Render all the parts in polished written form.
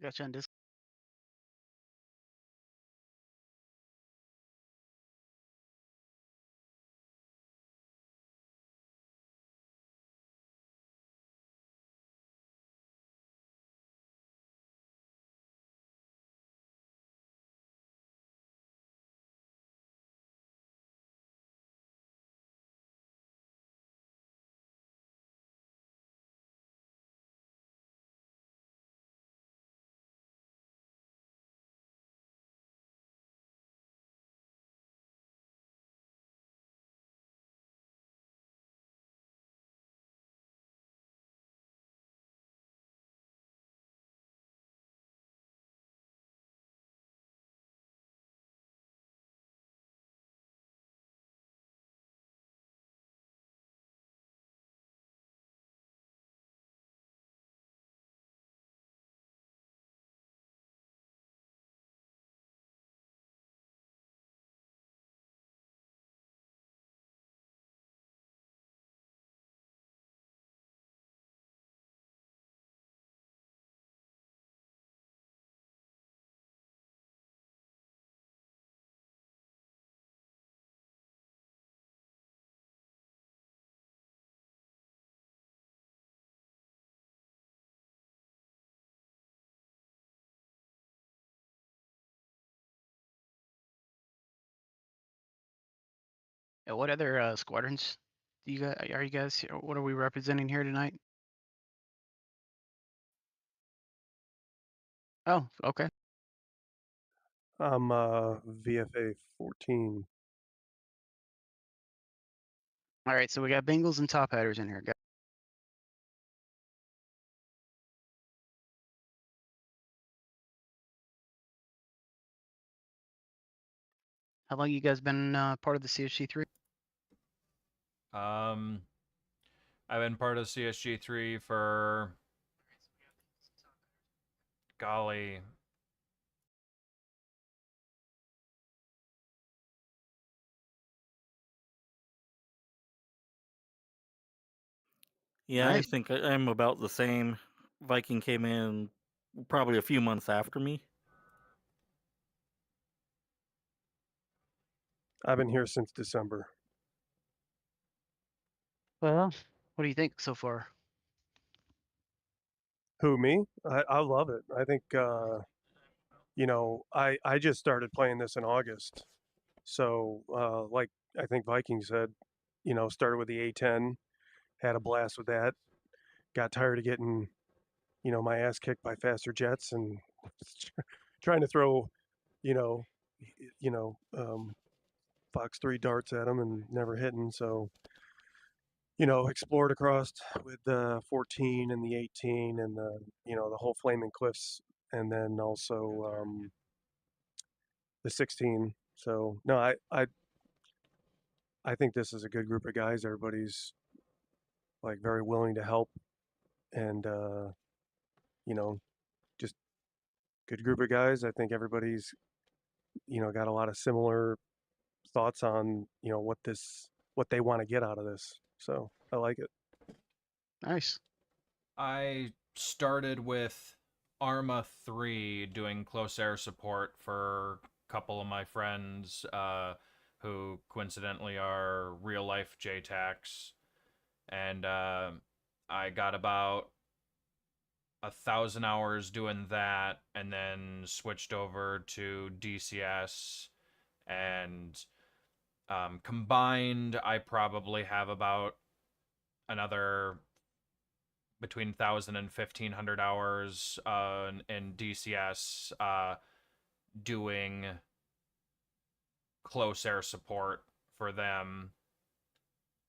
Gotcha on Discord. Yeah, what other squadrons do you guys are you guys here? What are we representing here tonight? Oh, okay. I'm VF-14. All right, so we got Bengals and top hatters in here. How long you guys been part of the CSG3? Um, I've been part of CSG3 for, golly, Yeah, I Nice. think I'm about the same. Viking came in probably a few months after me. I've been here since December. Well, what do you think so far? Who, me? I love it. I think, I just started playing this in August. So, like I think Viking said, started with the A10, had a blast with that, got tired of getting, my ass kicked by faster jets and trying to throw, you know, y- you know, Fox 3 darts at them and never hitting. So, explored across with the 14 and the 18 and the whole Flaming Cliffs, and then also the 16. So no, I think this is a good group of guys. Everybody's like very willing to help, and you know, just good group of guys. I think everybody's got a lot of similar thoughts on what they want to get out of this. So I like it. Nice. I started with Arma 3 doing close air support for a couple of my friends who coincidentally are real life JTACs. And I got about 1,000 hours doing that and then switched over to DCS. And combined, I probably have about another between 1,000 and 1,500 hours in DCS doing close air support for them.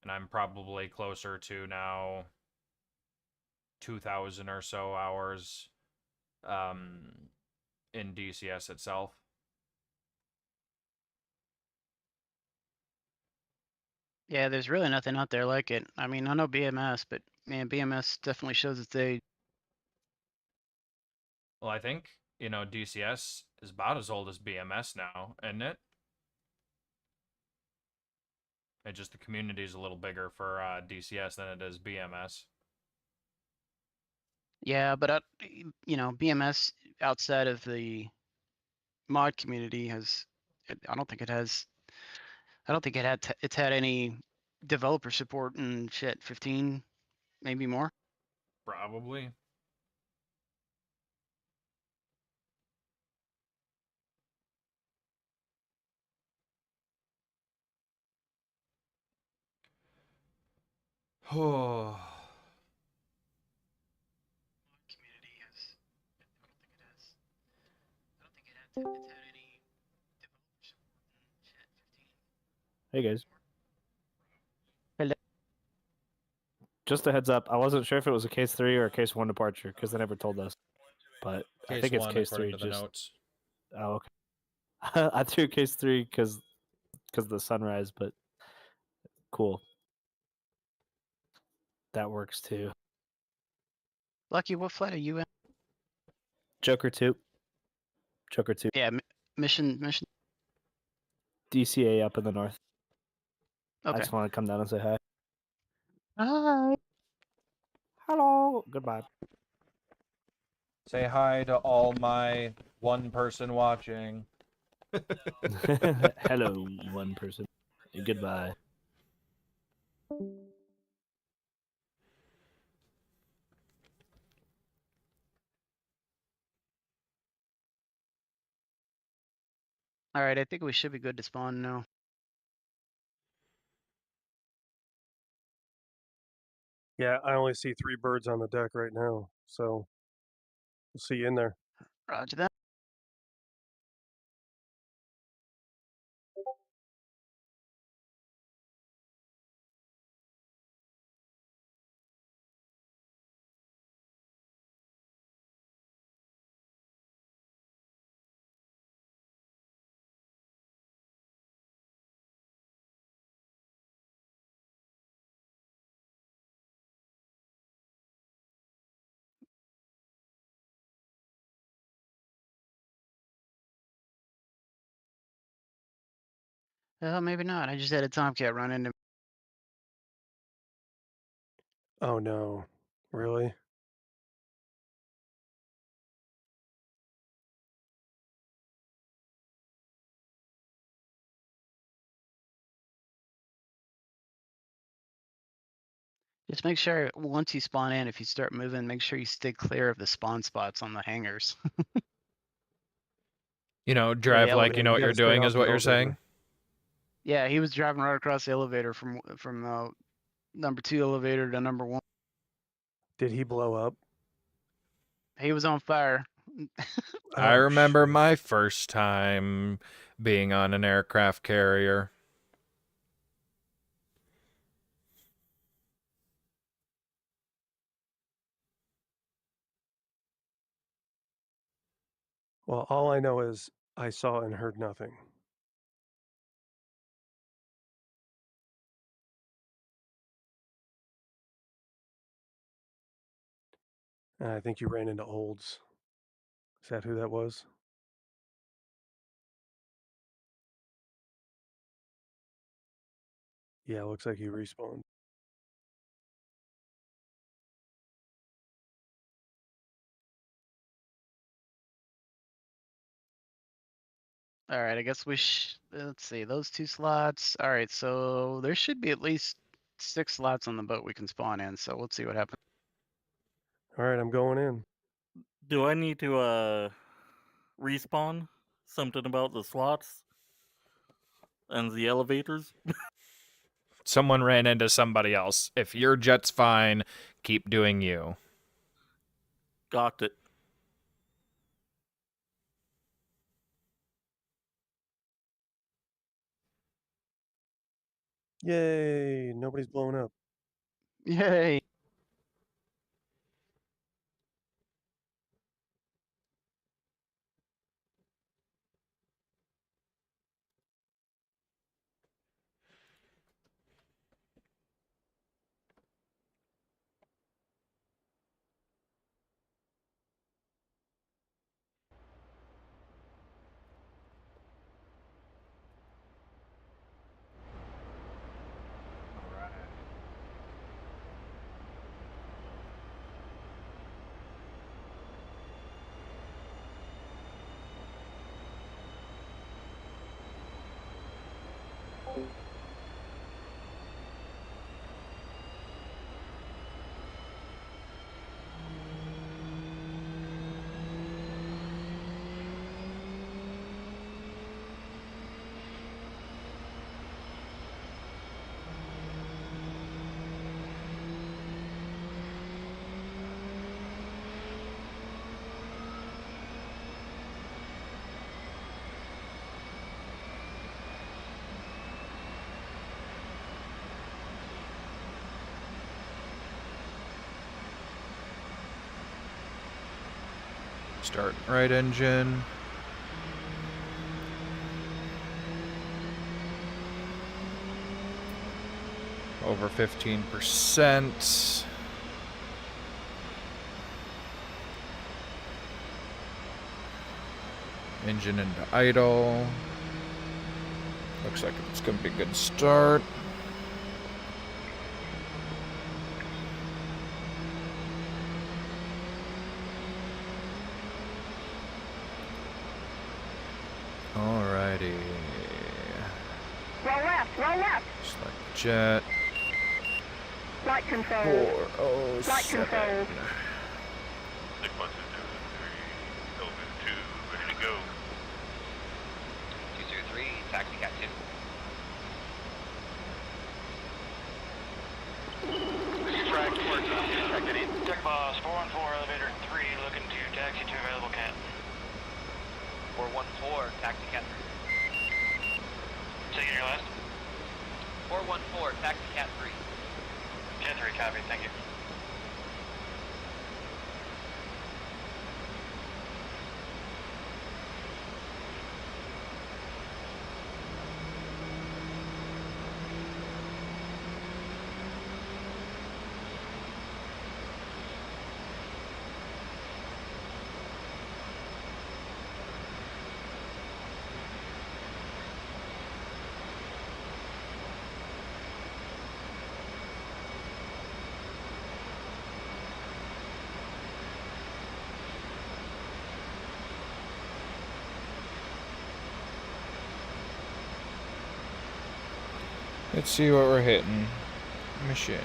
And I'm probably closer to now 2,000 or so hours um, in DCS itself. Yeah, there's really nothing out there like it. I mean, I know BMS, but man, BMS definitely shows its age. Well, I think, DCS is about as old as BMS now, isn't it? It just the community is a little bigger for DCS than it is BMS. Yeah, but BMS. outside of the mod community has. I don't think it has. I don't think it's had any developer support in shit 15, maybe more. Probably. Oh. Community has. I don't think it's had any developer support in shit 15. Hey guys. Hello. Just a heads up, I wasn't sure if it was a case 3 or a case 1 departure because they never told us. But I Case think it's 1 case according 3. to the Just notes. oh, okay. I threw case 3 because of the sunrise, but cool. That works too. Lucky, what flight are you in? Joker 2. Joker 2. Yeah, mission. DCA up in the north. I Okay. just want to come down and say hi. Hi. Hello. Goodbye. Say hi to all my one person watching. Hello, one person. Goodbye. All right, I think we should be good to spawn now. Yeah, I only see 3 birds on the deck right now, so we'll see you in there. Roger that. Well, maybe not. I just had a Tomcat run into. Oh no, really? Just make sure once you spawn in, if you start moving, make sure you stay clear of the spawn spots on the hangars. You know, Or the drive like you elevator. know You what gotta you're stay doing off is the what you're elevator. saying. Yeah, he was driving right across the elevator from number 2 elevator to number 1. Did he blow up? He was on fire. I Oh, remember shit. my first time being on an aircraft carrier. Well, all I know is I saw and heard nothing. And I think you ran into Olds. Is that who that was? Yeah, looks like he respawned. All right, I guess let's see, those 2 slots. All right, so there should be at least 6 slots on the boat we can spawn in, so let's see what happens. All right, I'm going in. Do I need to respawn? Something about the slots and the elevators? Someone ran into somebody else. If your jet's fine, keep doing you. Got it. Yay, nobody's blowing up. Yay. Start right engine. Over 15%. Engine into idle. Looks like it's going to be a good start. Alrighty. Roll left, roll left. Select jet. Flight control. 407. Flight control. 612, 2, ready to go. 203, taxi cat 2. Strike, check it in. Deck boss, 414, elevator 3, looking to taxi to available cat. 414, taxi cat 3. Say your last. 414, taxi cat 3. Cat 3, copy, thank you. Let's see what we're hitting. Machine.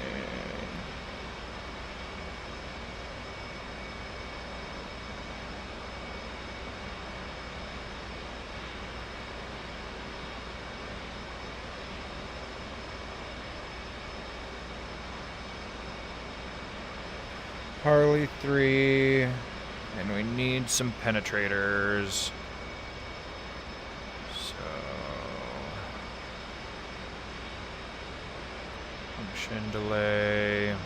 Harley 3, and we need some penetrators. So, function delay.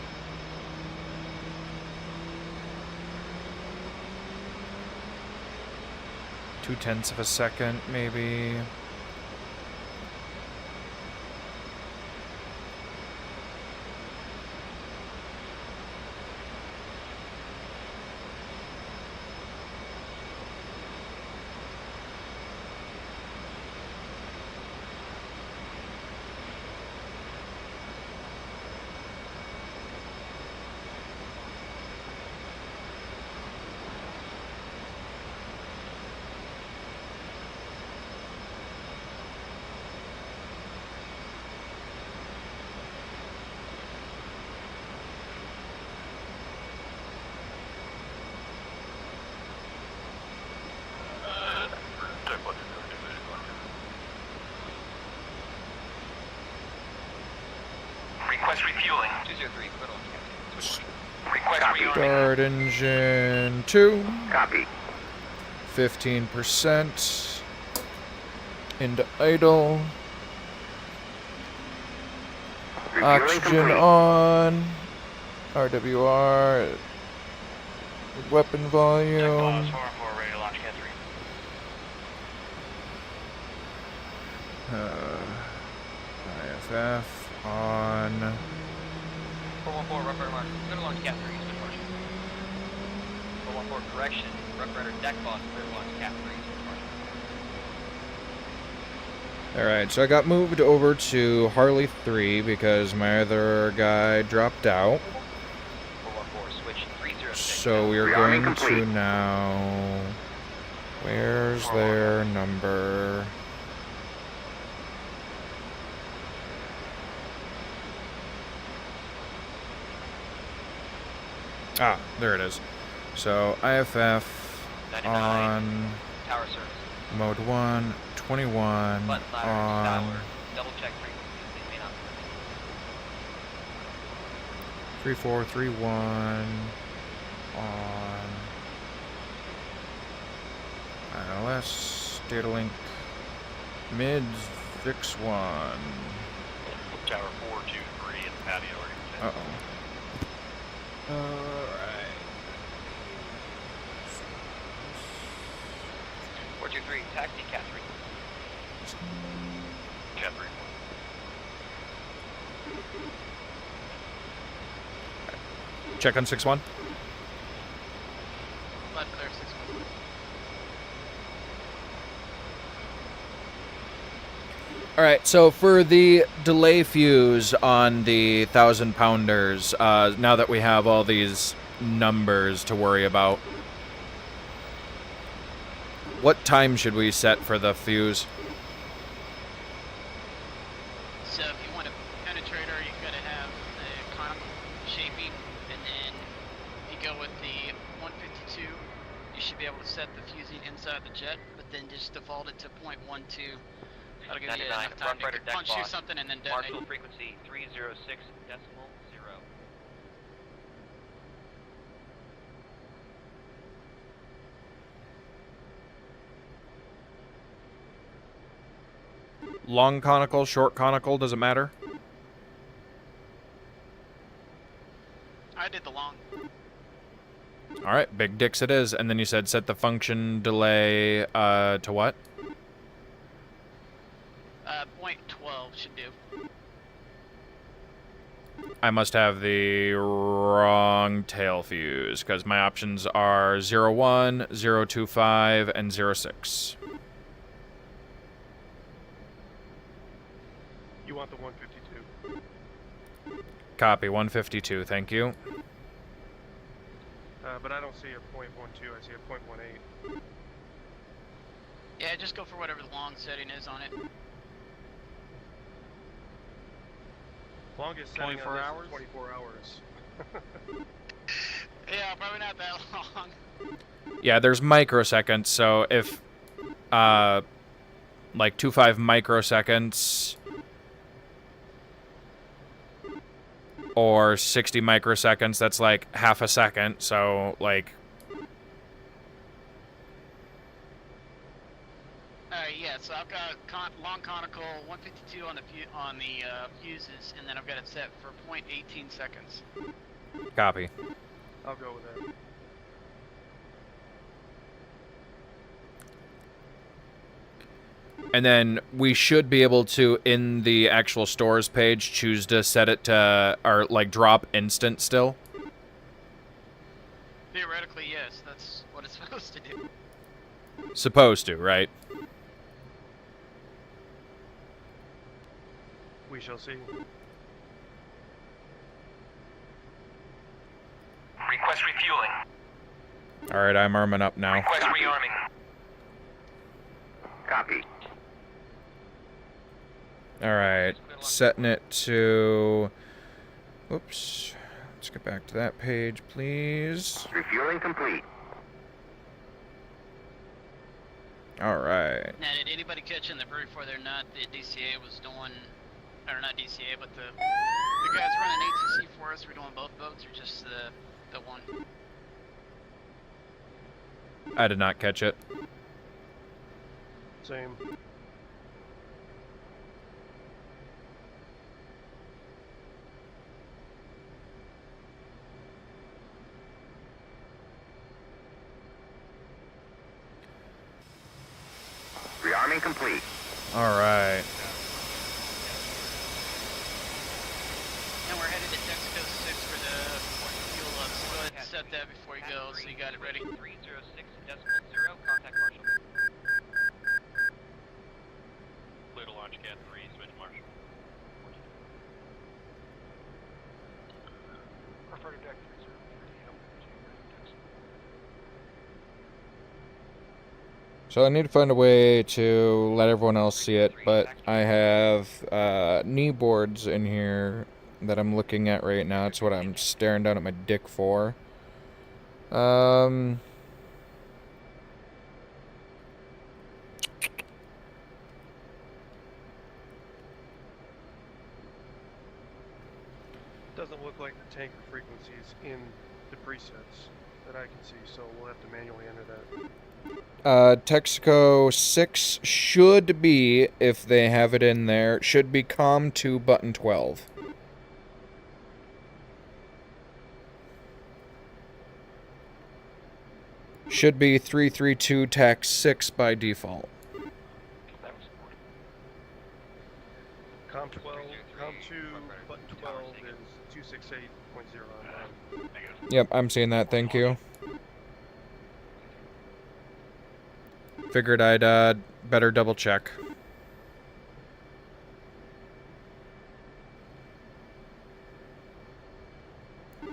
0.2 of a second, maybe. Request refueling. 203, put on captain. Request refueling. Start engine 2. Copy. 15% into idle. Oxygen on. RWR. Weapon Deck volume. boss, 414, ready to launch cat 3. IFF on. 414, rough rider mark. Clear to launch cat 3, switch march. 414, correction. Rough rider deck boss, clear to launch cat 3, switch march. Alright, so I got moved over to Harley 3 because my other guy dropped out. 414, switch 306. So we are going to now. Where's their number? Ah, there it is. So IFF 99, on tower service. mode 1, 21 Button ladder, on tower. Double check frequencies, they may not be. 3431 on ILS data link mids fix 1. Tower 423 in the patio. Uh-oh. Alright. 423, taxi Cat 3. Cat 3. Check on 6-1. Left clear 6-1. All right, so for the delay fuse on the 1,000-pounders, now that we have all these numbers to worry about, what time should we set for the fuse? So if you want a penetrator, you've got to have the conical shaping, and then if you go with the 152, you should be able to set the fusing inside the jet, but then just default it to 0.12. That'll give you 99, enough time Rough Rider to deck punch through boss. something and then detonate. Marshall frequency 306 decimal 0. Long conical, short conical, does it matter? I did the long. All right, big dicks it is. And then you said set the function delay to what? 0.12 should do. I must have the wrong tail fuse, because my options are 01, 025, and 06. You want the 152. Copy, 152, thank you. But I don't see a 0.12, I see a 0.18. Yeah, just go for whatever the long setting is on it. Longest setting 24 on this hours? is 24 hours. Yeah, probably not that long. Yeah, there's microseconds, so if, like 25 microseconds or 60 microseconds, that's like half a second, so like... Yeah, so I've got long conical 152 on the fuses, and then I've got it set for 0.18 seconds. Copy. I'll go with that. And then we should be able to, in the actual stores page, choose to set it to, or like drop instant still. Theoretically, yes, that's what it's supposed to do. Supposed to, right? We shall see. Request refueling. Alright, I'm arming up now. Request rearming. Copy. Alright, setting it to... Oops. Let's get back to that page, please. Refueling complete. Alright. Now, did anybody catch in the very before they're not the DCA was doing, or not DCA, but the guys running ATC for us were doing both boats, or just the one? I did not catch it. Same. Rearming complete. Alright. And we're headed to Texaco 6 for the fuel up, so go ahead and set that before you go, so you got it ready. 306 decimal 0, contact Marshall. Clear to launch Cat 3, switch Marshall. Refer to deck 303. So I need to find a way to let everyone else see it, but I have knee boards in here that I'm looking at right now. It's what I'm staring down at my dick for. Doesn't look like the tanker frequencies in the presets that I can see, so we'll have to manually enter that. Texaco 6 should be, if they have it in there, should be COM 2 button 12. Should be 332 tax 6 by default. That was Com 12, Com 2, button 12 is 268.0 online. Yep, I'm seeing that. Thank you. Figured I'd better double check.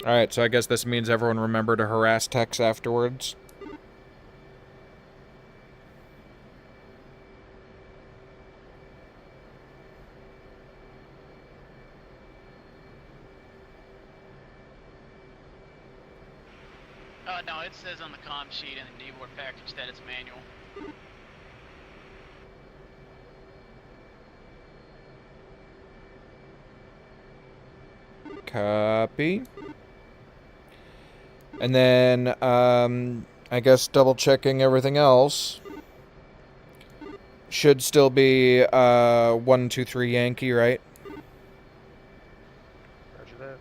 Alright, so I guess this means everyone remember to harass Tex afterwards. No, it says on the comm sheet in the kneeboard package that it's manual. Copy. And then, I guess double checking everything else. Should still be 123 Yankee, right? Roger that.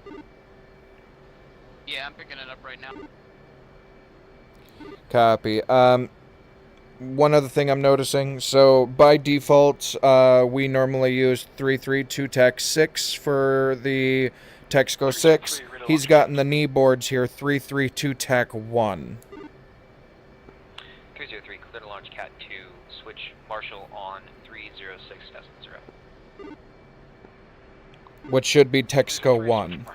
Yeah, I'm picking it up right now. Copy. One other thing I'm noticing. So by default, we normally use 332 Tech 6 for the Texco 6. He's gotten the knee boards here 332 Tech 1. 303, clear to launch Cat 2, switch Marshall on 306.0. Which should be Texco 1.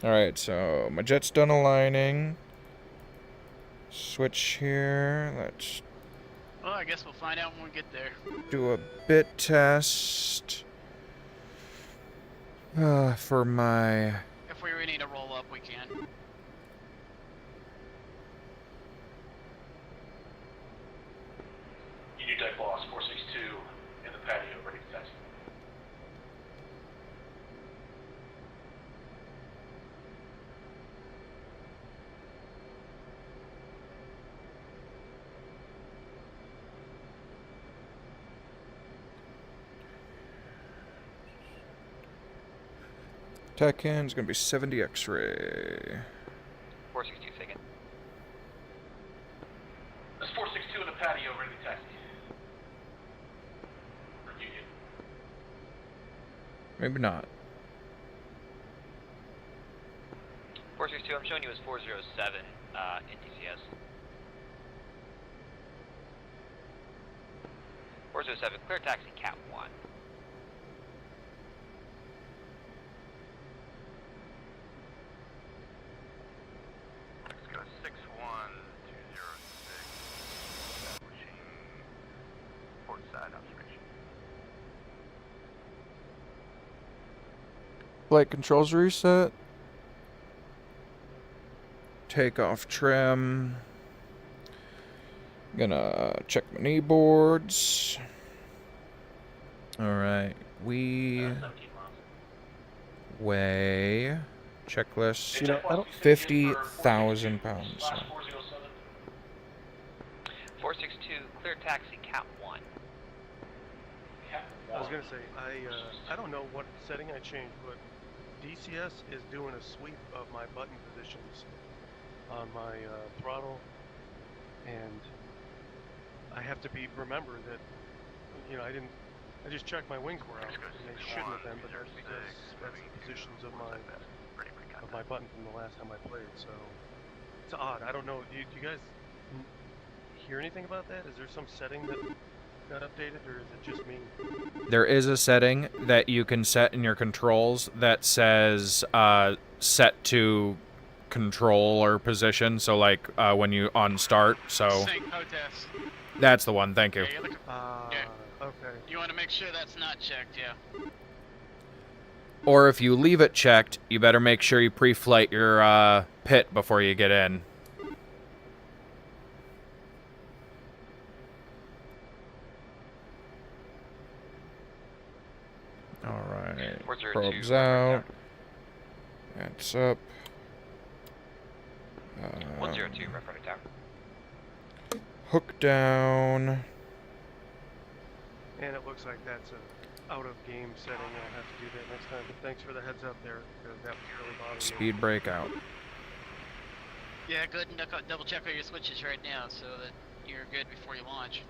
Alright, so my jet's done aligning. Switch here. Let's Well, I guess we'll find out when we get there. do a bit test. For my... If we really need to roll up, we can. Union Deck Boss 462 in the patio, ready to taxi. Tech in is going to be 70 X-ray. 462 second. That's 462 in the patio, ready to taxi. For Union. Maybe not. 462, I'm showing you as 407 in DCS. 407, clear taxi Cat 1. Let's go 61206. Establishing port side observation. Flight controls reset. Takeoff trim. Gonna check my knee boards. Alright, we 17 miles. weigh checklist You know, I don't. 50,000 pounds. Slash 407. 462, clear taxi Cat 1. I was gonna say I don't know what setting I changed, but DCS is doing a sweep of my button positions on my throttle, and I have to remember that I just checked my wing core out, and they shouldn't have been, but that's because that's the positions of my button from the last time I played. So it's odd. I don't know. Do you guys hear anything about that? Is there some setting that got updated, or is it just me? There is a setting that you can set in your controls that says set to control or position. So like when you on start. So Sync HOTAS. that's the one. Thank you. Yeah, you're looking, Okay. you want to make sure that's not checked, yeah. Or if you leave it checked, you better make sure you pre-flight your pit before you get in. Alright, 402, probes out. That's up. 102, rough rider tower. Hook down. And it looks like that's a out-of-game setting. I'll have to do that next time. But thanks for the heads up there, because that was really bothering me. Speed brake out. Yeah, go ahead and double check all your switches right now so that you're good before you launch.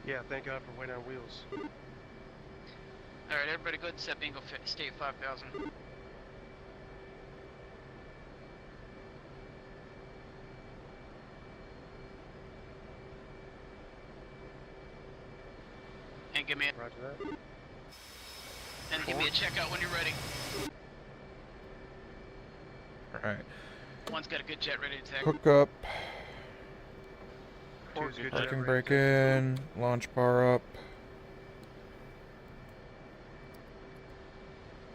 Yeah, thank God for weight on wheels. Alright, everybody go ahead and set bingo state 5000. And give me a, Roger that. and give me a checkout when you're ready. Alright. One's got a good jet ready to take. Hook up. Two's good jet Parking ready brake to- in. Launch bar up.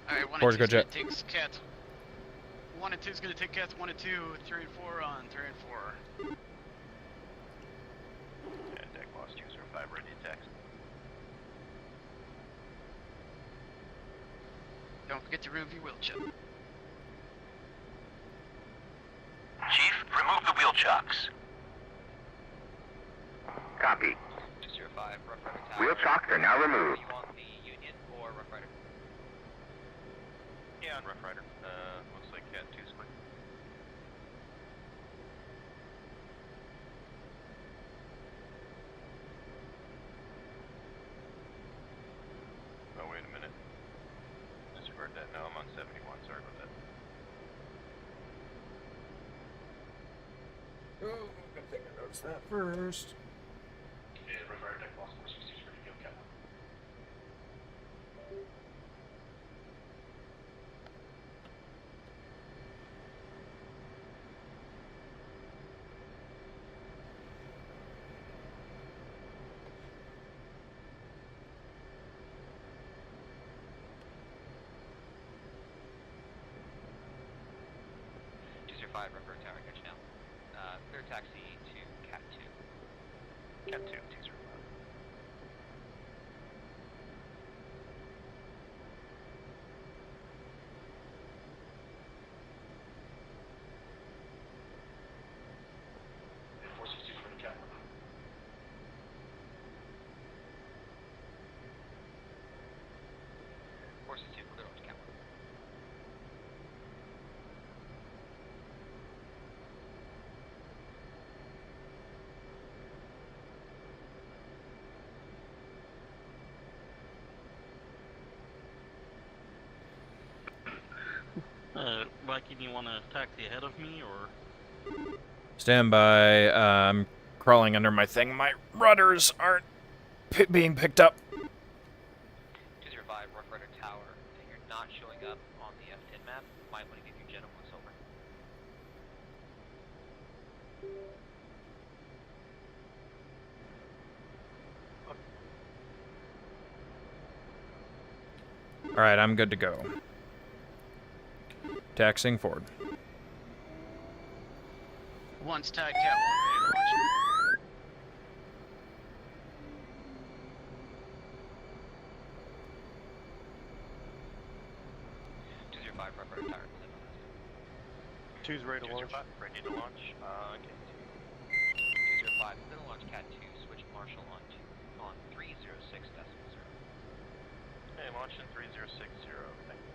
Alright, 1 Forge and 2's go gonna jet. take cats. 1 and 2's gonna take cats 1 and 2, 3 and 4 on 3 and 4. Yeah, deck boss 205 ready to taxi. Don't forget to remove your wheel chip. Chief, remove the wheel chocks. Copy. 205, Rough Rider Tower. Wheel chocks are now removed. You on the Union or Rough Rider? Yeah, on Rough Rider. Looks like Cat 2's quick. Oh, wait a minute. Disregard that. No, I'm on 71. Sorry about that. Oh, good thing I noticed that first. Yeah, Rough Rider deck boss 466 ready to go, Cat 1. Rough Rider Tower, got you now. Clear taxi to Cat 2. Cat 2, 205. Cat 1. 462, clear launch Cat 1. Mikey, do you want to taxi ahead of me, or? Stand by. I'm crawling under my thing. My rudders aren't being picked up. 205, Rough Rider Tower. If you're not showing up on the F10 map, you might want to give your jet a once over. Alright, I'm good to go. Taxiing forward. One's tied, cat 1 ready to launch. 205, Rough Rider Tower. Two's ready to launch. 205 ready to launch. Okay. 205, clear to launch Cat 2, switch Marshall on 306 decimal 0. Hey, launching 3060. Thank you.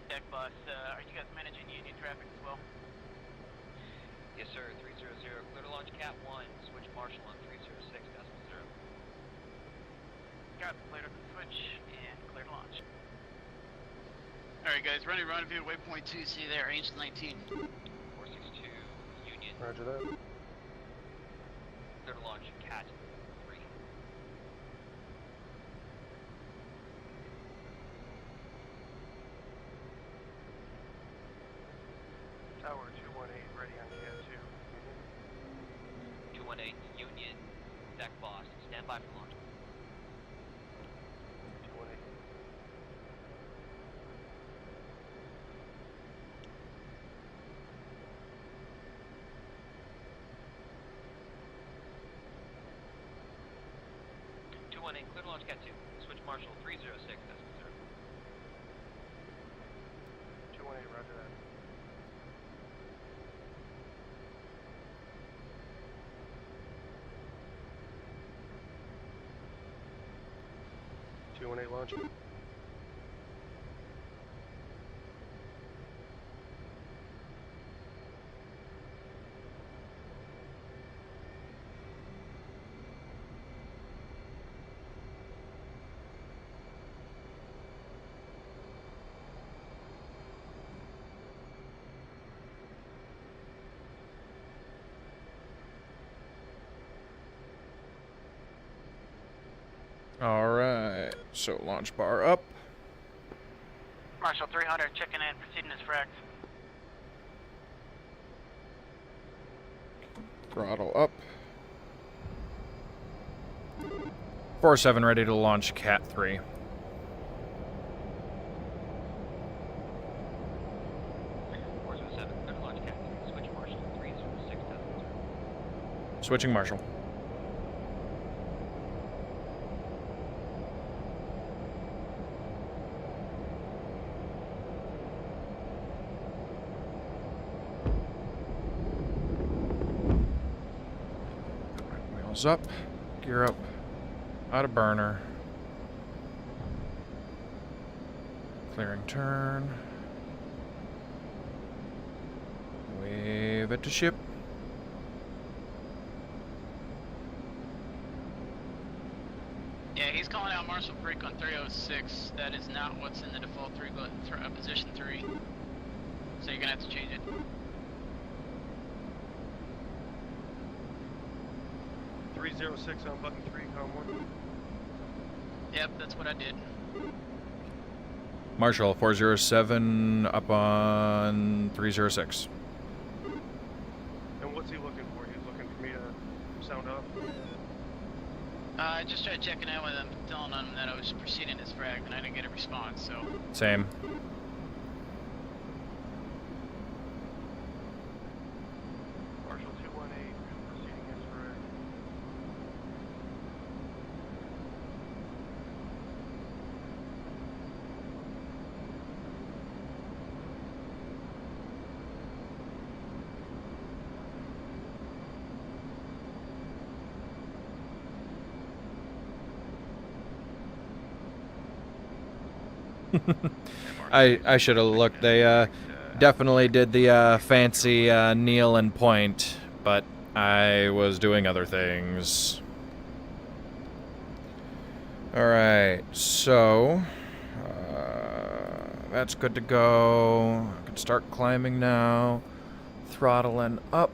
Deck boss, are you guys managing Union traffic as well? Yes, sir. 300, clear to launch Cat 1, switch Marshall on 306 decimal 0. Got clear to switch and clear to launch. Alright guys, running rendezvous waypoint 2, see you there, range 19. 462, Union, Roger that. clear to launch Cat 3. Tower 218 ready on Cat 2. 218, Union, deck boss, stand by for launch. 218. 218, clear to launch Cat 2, switch Marshall 306 decimal 0. 218, roger that. 218 launching. Alright, so launch bar up. Marshall 300, checking in, proceeding as fracked. Throttle up. 47 ready to launch Cat 3. Switching Marshall. Wheels up. Gear up. Out of burner. Clearing turn. Wave it to ship. Yeah, he's calling out Marshall Creek on 306. That is not what's in the default position 3. So you're gonna have to change it. .306 on button 3, com 1. Yep, that's what I did. Marshall 407 up on 306. And what's he looking for? He's looking for me to sound up? I just tried checking in with him, telling him that I was proceeding as fragged, and I didn't get a response, so... Same. Marshall 218, proceeding as fragged. I should have looked. They definitely did the fancy kneel and point, but I was doing other things. Alright, so that's good to go. I can start climbing now. Throttling up.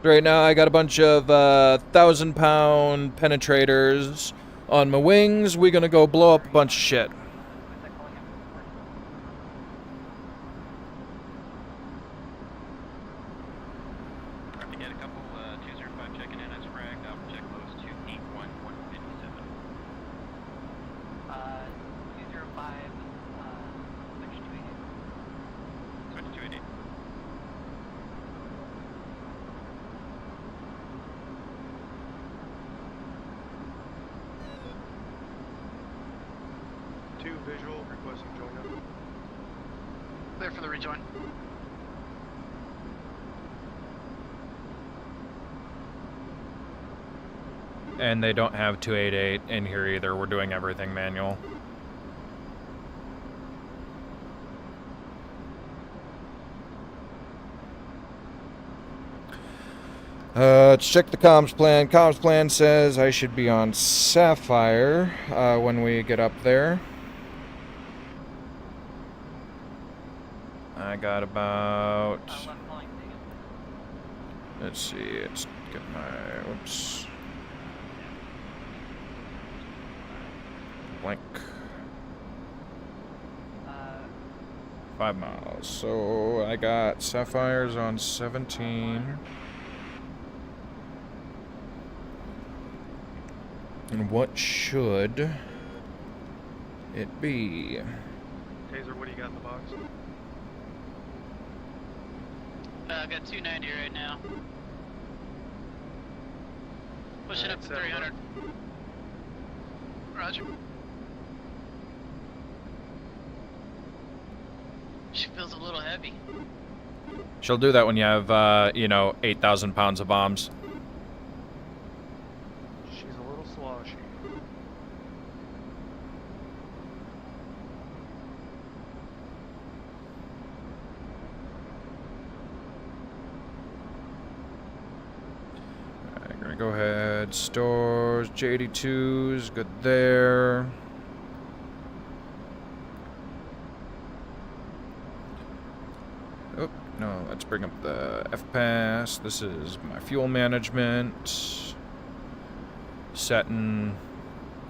Right now I got a bunch of 1,000-pound penetrators on my wings. We're gonna go blow up a bunch of shit. Copy that. A couple 205 checking in as fragged. I'll check those 281 157. 205 switch 288. Switch 288. Two visual, requesting join up. Clear for the rejoin. And they don't have 288 in here either. We're doing everything manual. Let's check the comms plan. Comms plan says I should be on Sapphire when we get up there. I got about... Let's see, it's get my... Whoops. Blank. 5 miles. So I got Sapphires on 17. And what should it be? Taser, what do you got in the box? I got 290 right now. Pushing up to 300. Roger. She feels a little heavy. She'll do that when you have, you know, 8,000 pounds of bombs. She's a little sloshy. Alright, gonna go ahead. Stores, J82s, good there. Oh, no, let's bring up the F-Pass. This is my fuel management. Setting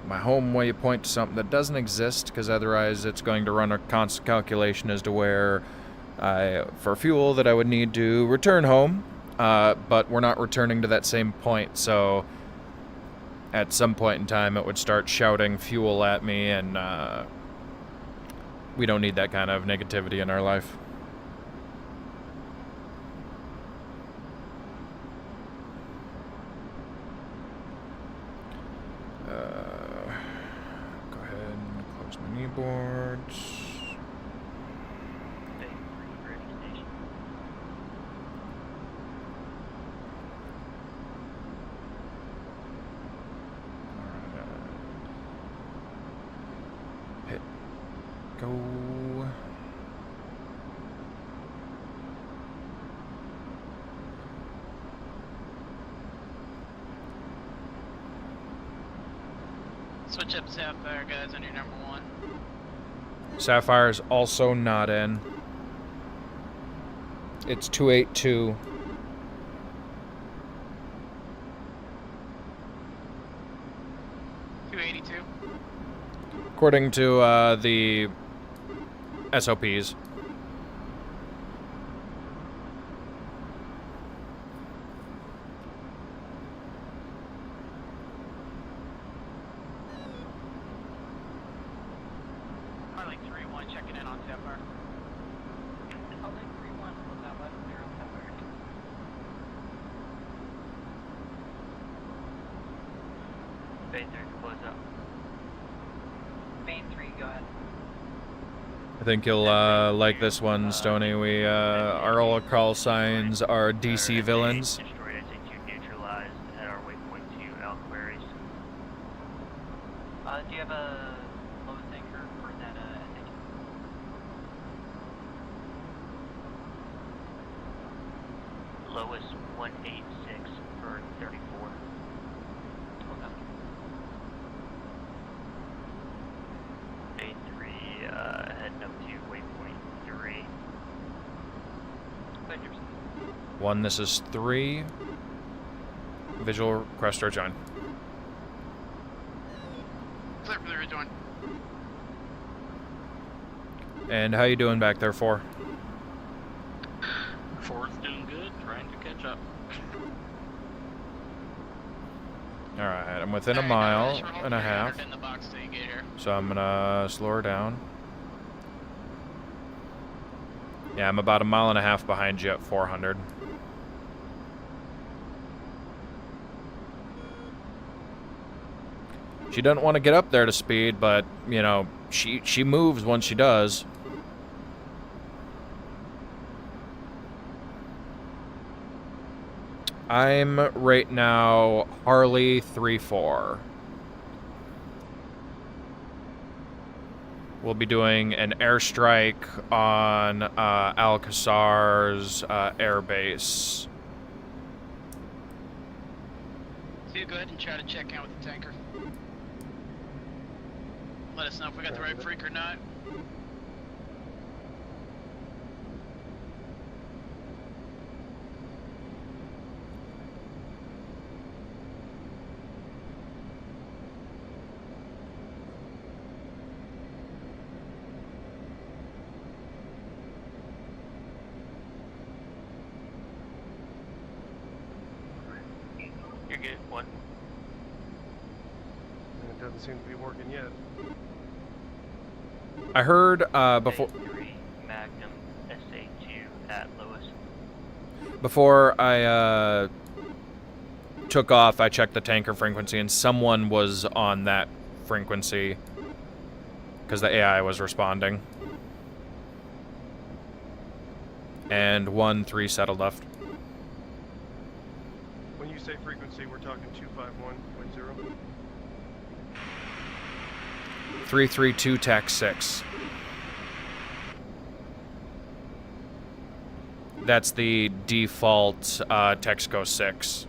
my home waypoint to something that doesn't exist, because otherwise it's going to run a constant calculation as to where for fuel that I would need to return home. But we're not returning to that same point, so at some point in time it would start shouting fuel at me, and we don't need that kind of negativity in our life. Go ahead and close my knee boards. Hit. Go. Switch up Sapphire, guys, on your number 1. Sapphire's also not in. It's 282. According to the SOPs. Harley 3-1 checking in on Sapphire. Harley 3-1, what's that left there on Sapphire? Bay 3, close up. Bay 3, go ahead. I think you'll like this one, Stoney. We our all call signs are DC villains. Destroyed SA2 neutralized at our waypoint to Alquaries. Do you have a lowest anchor for that SA2? Lowest 186 for 34. Bay 3, heading up to waypoint 3. One, this is 3. Visual request to rejoin. Clear for the rejoin. And how you doing back there, 4? 4's doing good, trying to catch up. Alright, I'm within a mile and a half. In the box till you get here. So I'm gonna slow her down. Yeah, I'm about a mile and a half behind you at 400. She doesn't want to get up there to speed, but, you know, she moves once she does. I'm right now Harley 3-4. We'll be doing an airstrike on Alcazar's airbase. So you go ahead and try to check in with the tanker. Let us know if we got the right freak or not. You're good, 1. And it doesn't seem to be working yet. I heard before. Bay 3, Magnum SA2 at lowest. Before I took off, I checked the tanker frequency, and someone was on that frequency because the AI was responding. and 1-3 settled left. When you say frequency, we're talking 251.0. 332 tax 6. That's the default Texaco 6.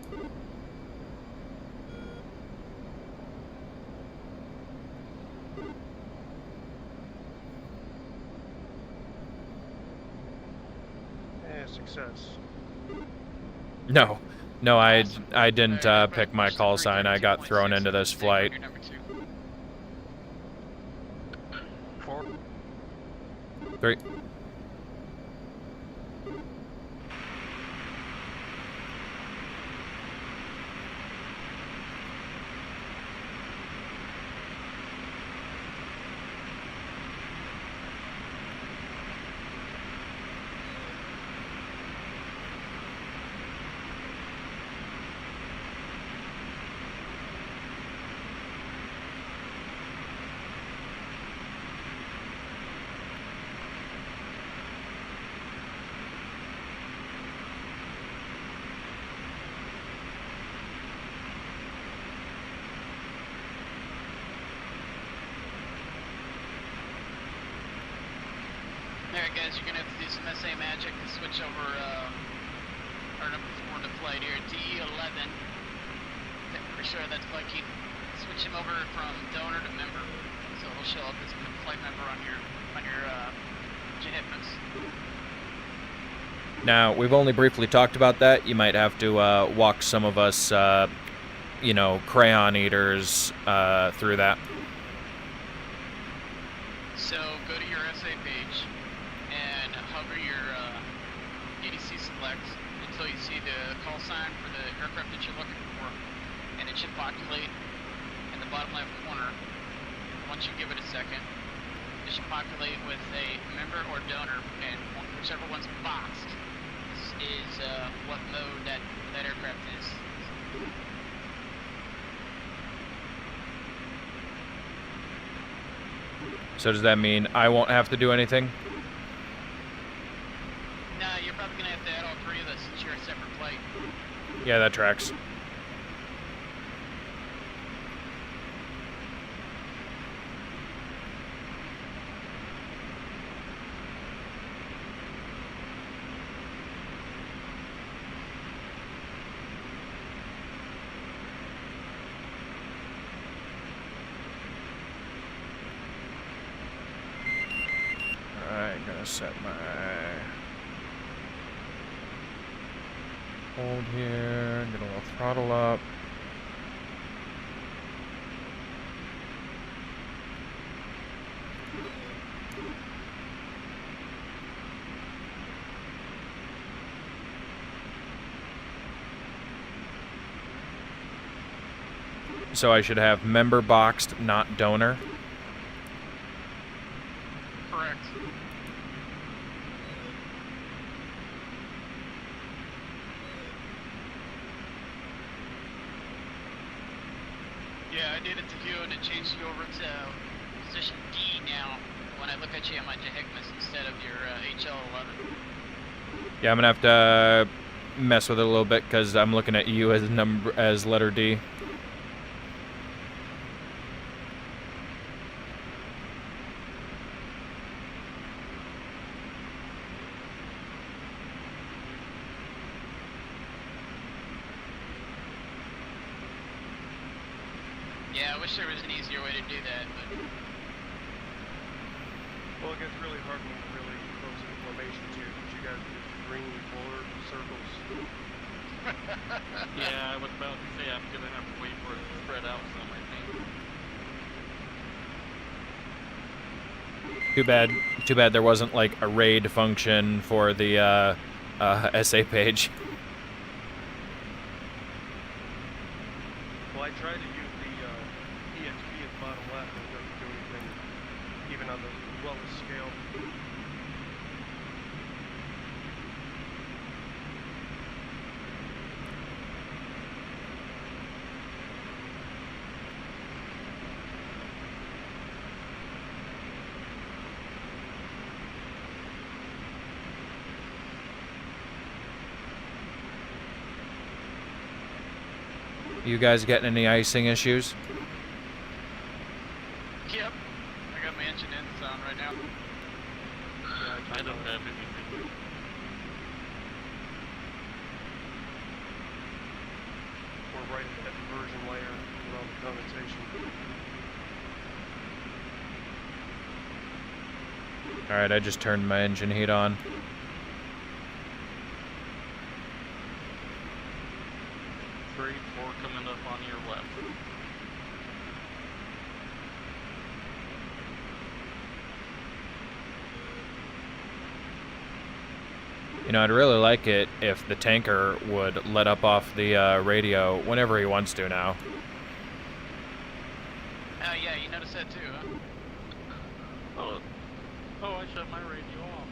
Success. No, I didn't pick my call sign. I got thrown into this flight. Forward. 3. Alright guys, you're gonna have to do some SA magic to switch over our number 4 to flight here, D11. I'm pretty sure that's Viking. Switch him over from donor to member, so he'll show up as a flight member on your JHIPMAS. Now, we've only briefly talked about that. You might have to walk some of us, you know, crayon eaters through that. So go to your SA page and hover your EDC select until you see the call sign for the aircraft that you're looking for, and it should populate in the bottom left corner. Once you give it a second, it should populate with a member or donor, and whichever one's boxed is what mode that aircraft is. So does that mean I won't have to do anything? Nah, you're probably gonna have to add all 3 of us since you're a separate flight. Yeah, that tracks. Alright, gonna set my hold here, get a little throttle up. So I should have member boxed, not donor. Correct. Yeah, I did it to you and it changed you over to position D now when I look at you on my JHIPMAS instead of your HL11. Yeah, I'm gonna have to mess with it a little bit because I'm looking at you as letter D. Yeah, I wish there was an easier way to do that, but... Well, it gets really hard when you're really close to the formation too, because you got these green blurred circles. Yeah, I was about to say I'm gonna have to wait for it to spread out some, I think. Too bad there wasn't like a raid function for the SA page. Well, I tried to use the EXP at the bottom left, and it doesn't do anything, even on the lowest scale. You guys getting any icing issues? Yep. I got my engine in on right now. I don't have anything. We're right at that diversion layer around the condensation. Alright, I just turned my engine heat on. Three, four coming up on your left. You know, I'd really like it if the tanker would let up off the radio whenever he wants to now. Oh yeah, you noticed that too, huh? Oh, I shut my radio off.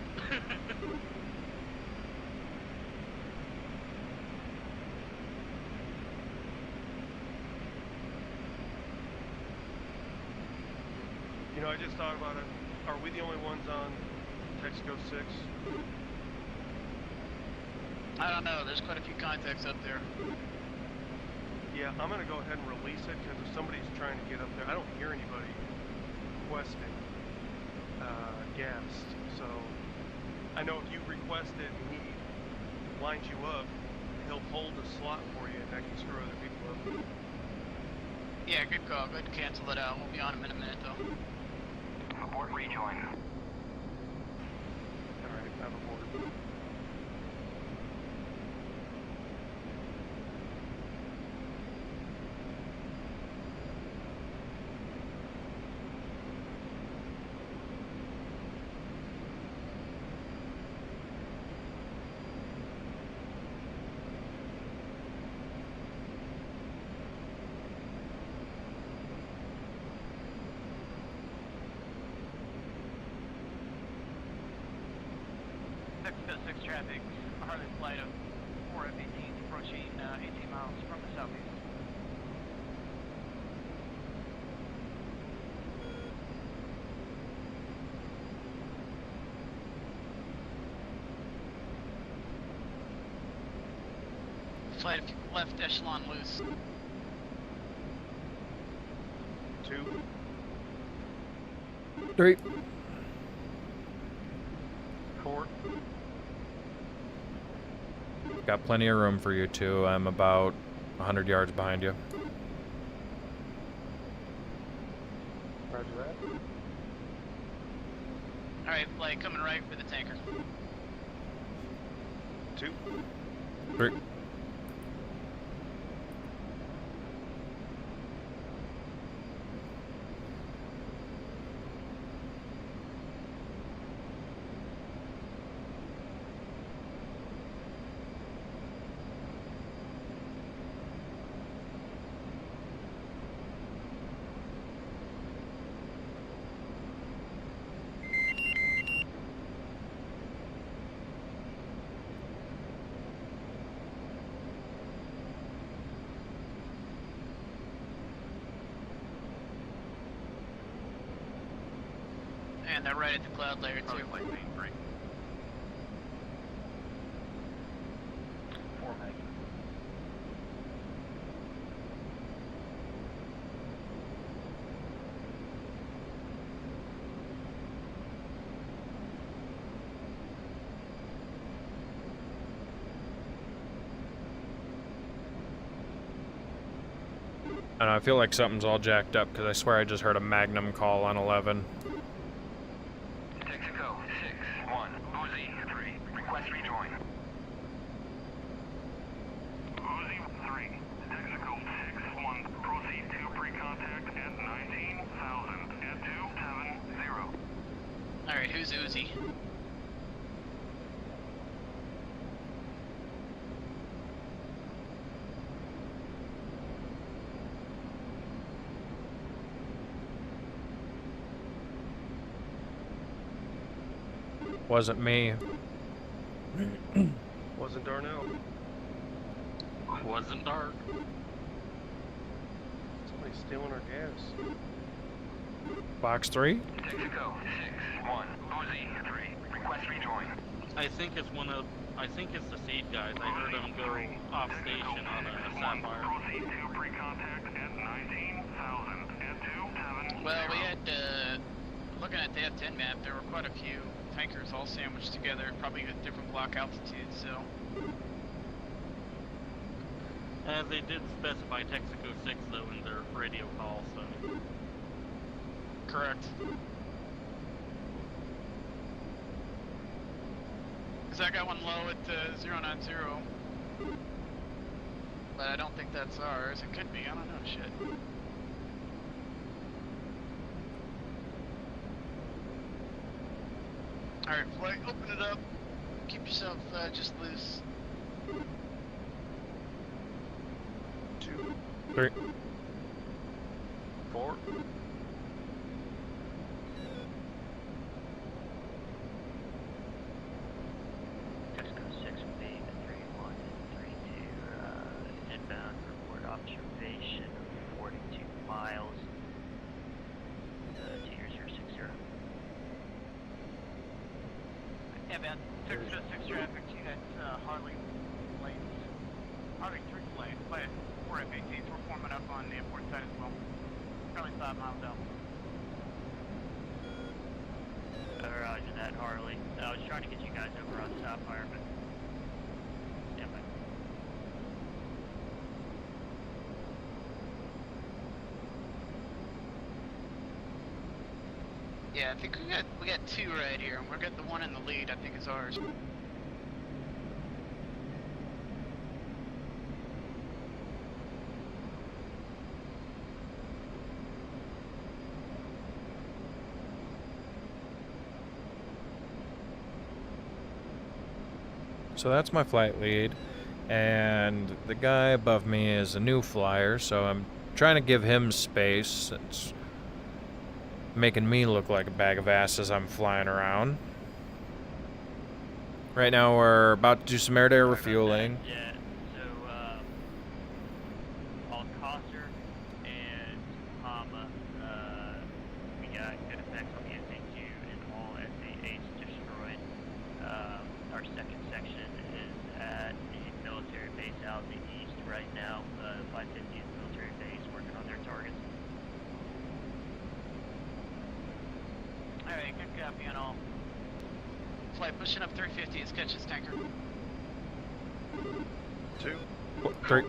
You know, I just thought about it. Are we the only ones on Texaco 6? I don't know, there's quite a few contacts up there. Yeah, I'm going to go ahead and release it because if somebody's trying to get up there, I don't hear anybody requesting gas. So I know if you request it and he lines you up, he'll hold the slot for you and that can screw other people up. Yeah, good call. Go ahead and cancel it out. We'll be on him in a minute though. Abort rejoin. Alright, I'm aboard. Texaco 6 traffic, a Harley flight of 4 F-18s approaching 18 miles from the southeast. Flight left echelon loose. 2. 3. 4. Got plenty of room for you two. I'm about 100 yards behind you. Roger that. Alright, flight coming right for the tanker. 2. 3. And they're right at the cloud layer too. Flight main 3. 4 meg. I don't know, I feel like something's all jacked up because I swear I just heard a Magnum call on 11. Texaco 6-1. Uzi 3. Request rejoin. Uzi 3. Texaco 6-1. Proceed to pre-contact at 19,000 at 270. Alright, who's Uzi? Wasn't me. Wasn't Darnell. Wasn't dark. Somebody's stealing our gas. Box 3? Texaco 6-1. Uzi 3. Request rejoin. I think it's one of I think it's the seed guys. I heard them go off station on a Sapphire. Proceed to pre-contact at 19,000 and 27. Well, we had, looking at the F10 map, there were quite a few tankers all sandwiched together, probably with different block altitudes, so. As they did specify Texaco 6 though in their radio call, so. Correct. Because I got one low at 090. But I don't think that's ours. It could be, I don't know, shit. Alright, flight, open it up. Keep yourself just loose. 2, 3. 4. Texaco 6 will be 31 and 32. Inbound report observation of 42 miles to your 060. Inbound Texaco 6 traffic, you got Harley lanes. Harley 3 lanes, but 4 F-18s. We're forming up on the airport side as well. Probably 5 miles out. Roger that, Harley. I was trying to get you guys over on Sapphire, but stand by. Yeah, I think we got 2 right here, and we got the one in the lead, I think is ours. So that's my flight lead, and the guy above me is a new flyer, so I'm trying to give him space. It's making me look like a bag of ass as I'm flying around. Right now we're about to do some air-to-air refueling. Yeah, so Alcosser and Hama, we got good effects on the SA-2 and all SA-8s destroyed. Our second section is at a military base out in the east right now. 550th military base working on their targets. Alright, good copy on all. Flight pushing up 350 as catches tanker. 2, 3.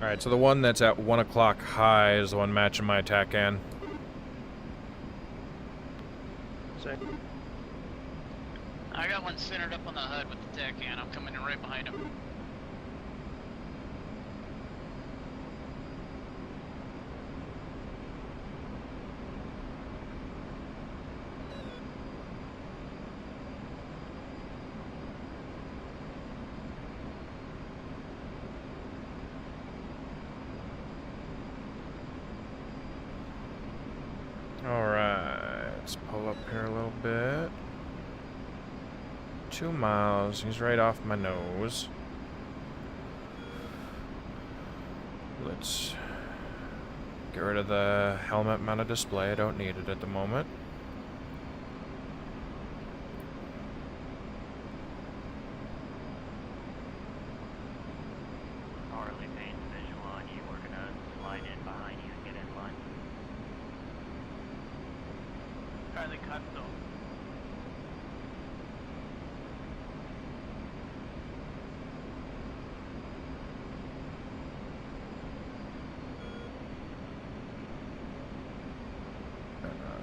Alright, so the one that's at 1 o'clock high is the one matching my attack can. same. I got one centered up on the HUD with the deck can. I'm coming in right behind him. Alright, let's pull up here a little bit. 2 miles, he's right off my nose. Let's get rid of the helmet mounted display, I don't need it at the moment. Harley Payne's visual on you. We're gonna slide in behind you and get in line. Harley cut though.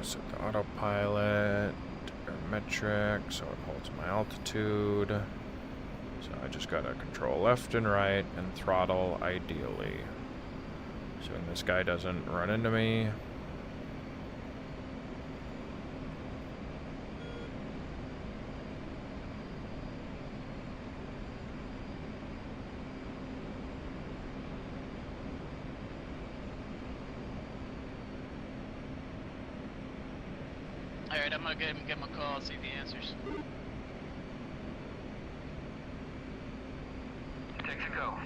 Set the autopilot, metric, so it holds my altitude. So I just gotta control left and right and throttle ideally. So this guy doesn't run into me. Alright, I'm gonna give him a call and see if he answers. Texaco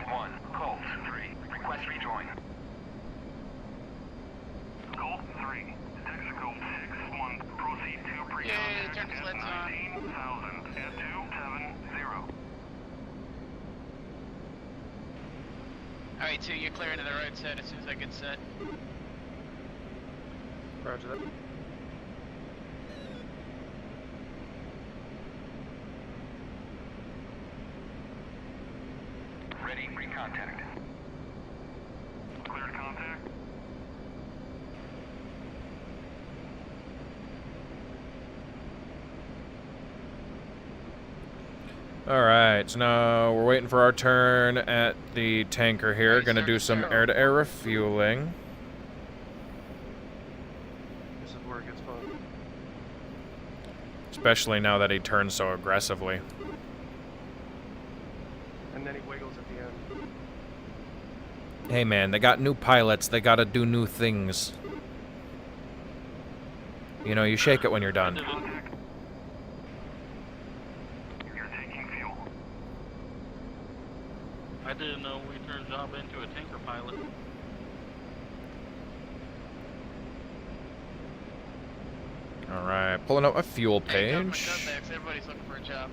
6-1, Colt 3. Request rejoin. Colt 3, Texaco 6-1, proceed to pre-contact turn his lights on. 19,000 at 270. Alright, 2, you're clearing to the right side as soon as I get set. Roger that. Ready, recontact. Cleared contact. Alright, so now we're waiting for our turn at the tanker here. Alright, Gonna sir, do some sir. air-to-air refueling. This is where it gets fun. Especially now that he turns so aggressively. And then he wiggles at the end. Hey man, they got new pilots, they gotta do new things. You know, you shake it when you're done. You're taking fuel. I didn't know we turned Job into a tanker pilot. Alright, pulling up my fuel Hey, government page. cutbacks, everybody's looking for a job.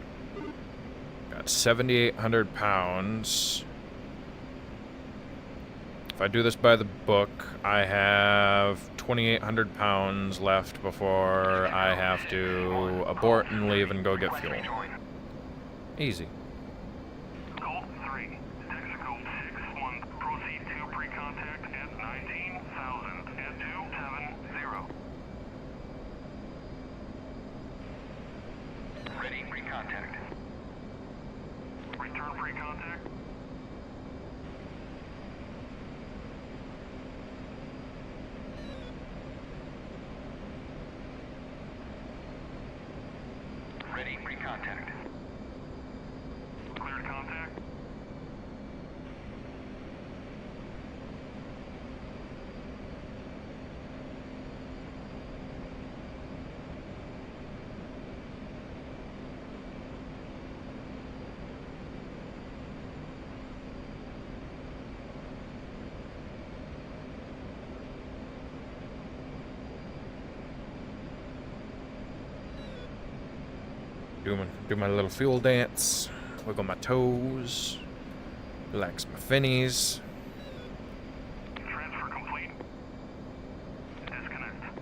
Got 7,800 pounds. If I do this by the book, I have 2,800 pounds left before I have to abort and leave and go get Request fuel. rejoin. Easy. Colt 3, Texaco 6-1, proceed to pre-contact at 19,000 at 270. Ready, recontact. Return pre-contact. Ready, recontact. Cleared contact. Do my little fuel dance. Wiggle my toes. Relax my finnies. Transfer complete. Disconnect.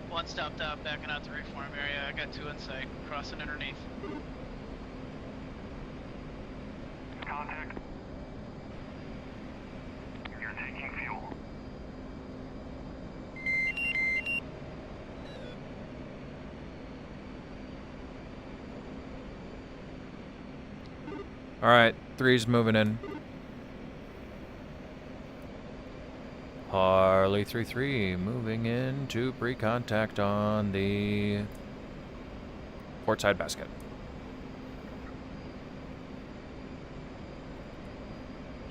One stopped out, backing out to reform area. I got 2 in sight, crossing underneath. Contact. You're taking fuel. Alright, 3's moving in. Harley 3-3 moving in to pre-contact on the port side basket.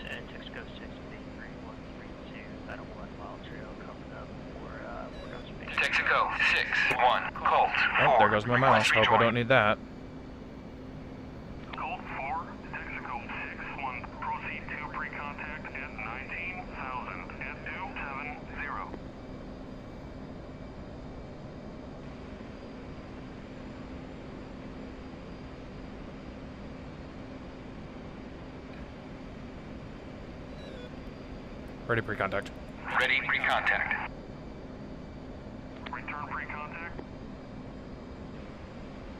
Texaco 6-3-132, about a 1 mile trail coming up for Port Space. Texaco 6-1, Colt 4. Oh, there goes my mouse. Request Hope I rejoin. don't need that. Colt 4, Texaco 6-1, proceed to pre-contact at 19,000 at 270. Ready pre-contact. Ready, recontact. Return pre-contact.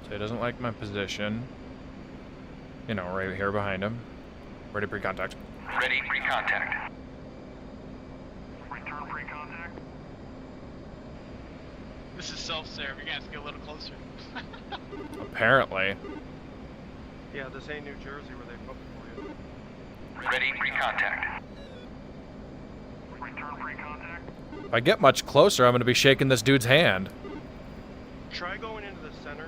So he doesn't like my position. You know, right here behind him. Ready pre-contact. Ready, recontact. Return pre-contact. This is self-serve, you're gonna have to get a little closer. Apparently. Yeah, this ain't New Jersey where they put for you. Ready, recontact. Return pre-contact. If I get much closer, I'm going to be shaking this dude's hand. Try going into the center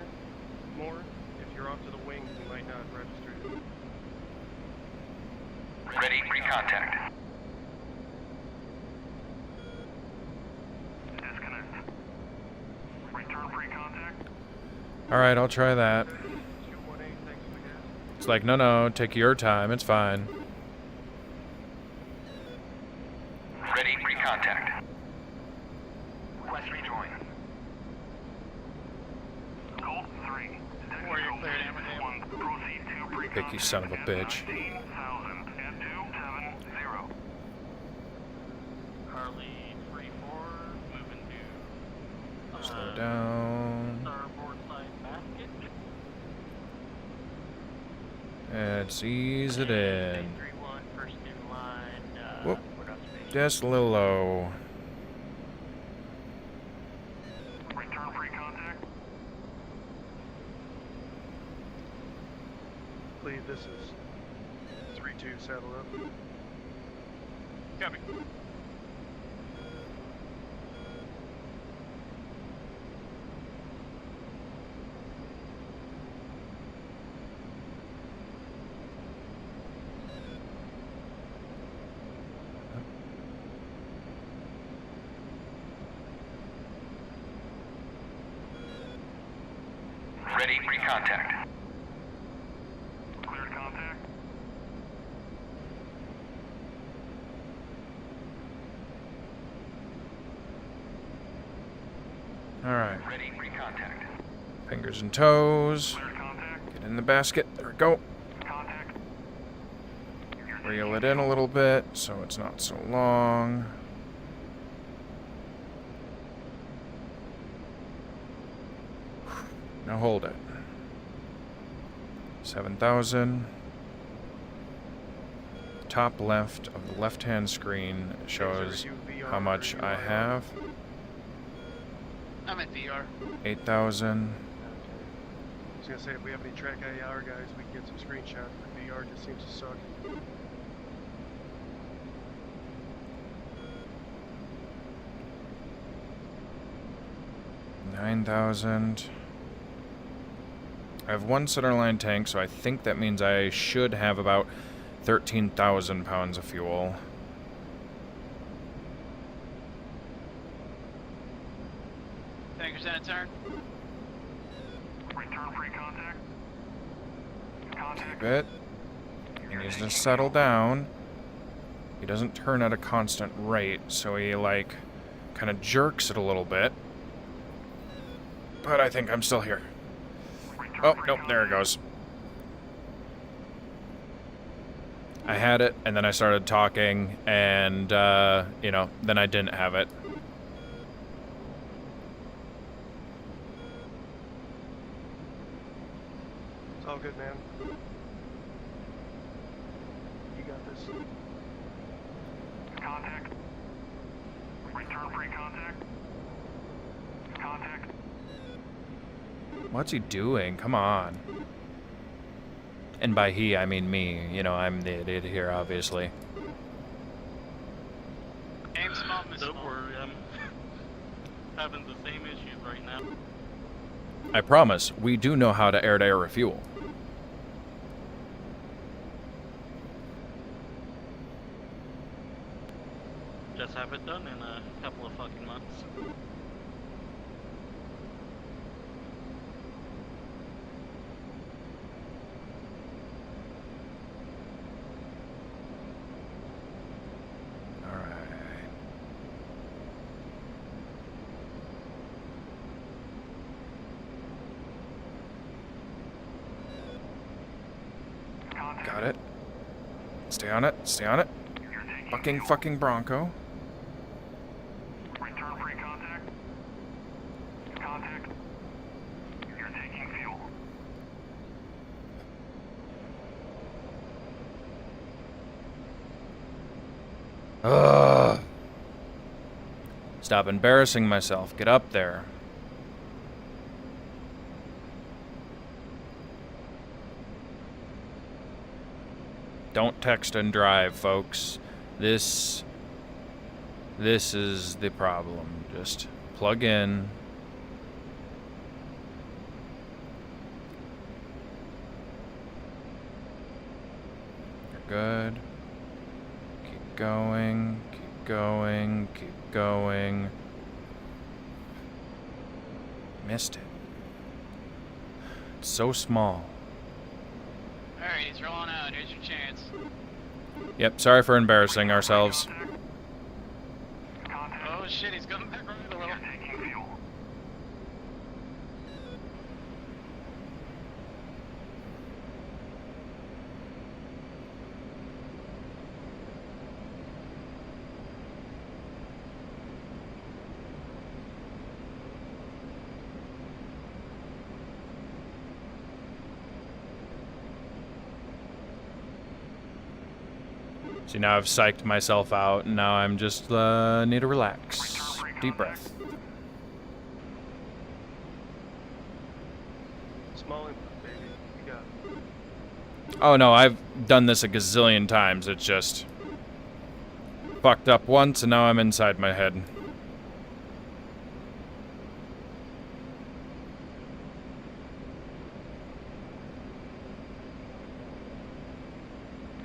more. If you're off to the wing, you might not register it. Ready, recontact. Disconnect. Alright, I'll try that. 218, thanks for the gas. It's like, no, take your time, it's fine. Ready, pre-contact. West rejoin. Colt 3. Warrior cleared Amadeus. 1. Proceed to pre-contact. Picky son of a at bitch. 19,000 at 270. Harley 3-4, moving to Slow down. starboard side basket. Let's ease it in. 3-1, first in line. Whoop. We're not space. Just a little low. Return pre-contact. Lee, this is 3-2, saddle up. Copy. Ready, pre-contact. Cleared contact. Alright. Ready, pre-contact. Fingers and toes. Cleared contact. Get in the basket. There we go. Contact. Reel it in a little bit so it's not so long. Now hold it. 7,000. Top left of the left-hand screen shows how much I have. I'm at VR. 8,000. I was gonna say, if we have any track AR guys, we can get some screenshots, but VR just seems to suck. $9,000. I have one centerline tank, so I think that means I should have about 13,000 pounds of fuel. Tankers in a turn. Return pre-contact. Contact. Keep it. He needs to settle down. He doesn't turn at a constant rate, so he, like, kind of jerks it a little bit. But I think I'm still here. Oh, nope, there it goes. I had it, and then I started talking, and, you know, then I didn't have it. It's all good, man. You got this. Contact. Return pre-contact. Contact. What's he doing? Come on. And by he, I mean me. You know, I'm the idiot here, obviously. Aim small, miss Don't small. worry, I'm having the same issues right now. I promise, we do know how to air-to-air refuel. Just have it done in a couple of fucking months. Got it. Stay on it. Stay on it. Fucking Bronco. Return pre-contact. Contact. You're taking fuel. Ugh. Stop embarrassing myself. Get up there. Don't text and drive, folks. This is the problem. Just plug in. You're good. Keep going, keep going, keep going. Missed it. It's so small. Alright, he's rolling out. Here's your chance. Yep, sorry for embarrassing ourselves. Oh shit, he's going back right a little. Taking fuel. See, now I've psyched myself out, and now I'm just need to relax. Deep breath. Small input, baby. You got it. Oh no, I've done this a gazillion times. It's just fucked up once, and now I'm inside my head.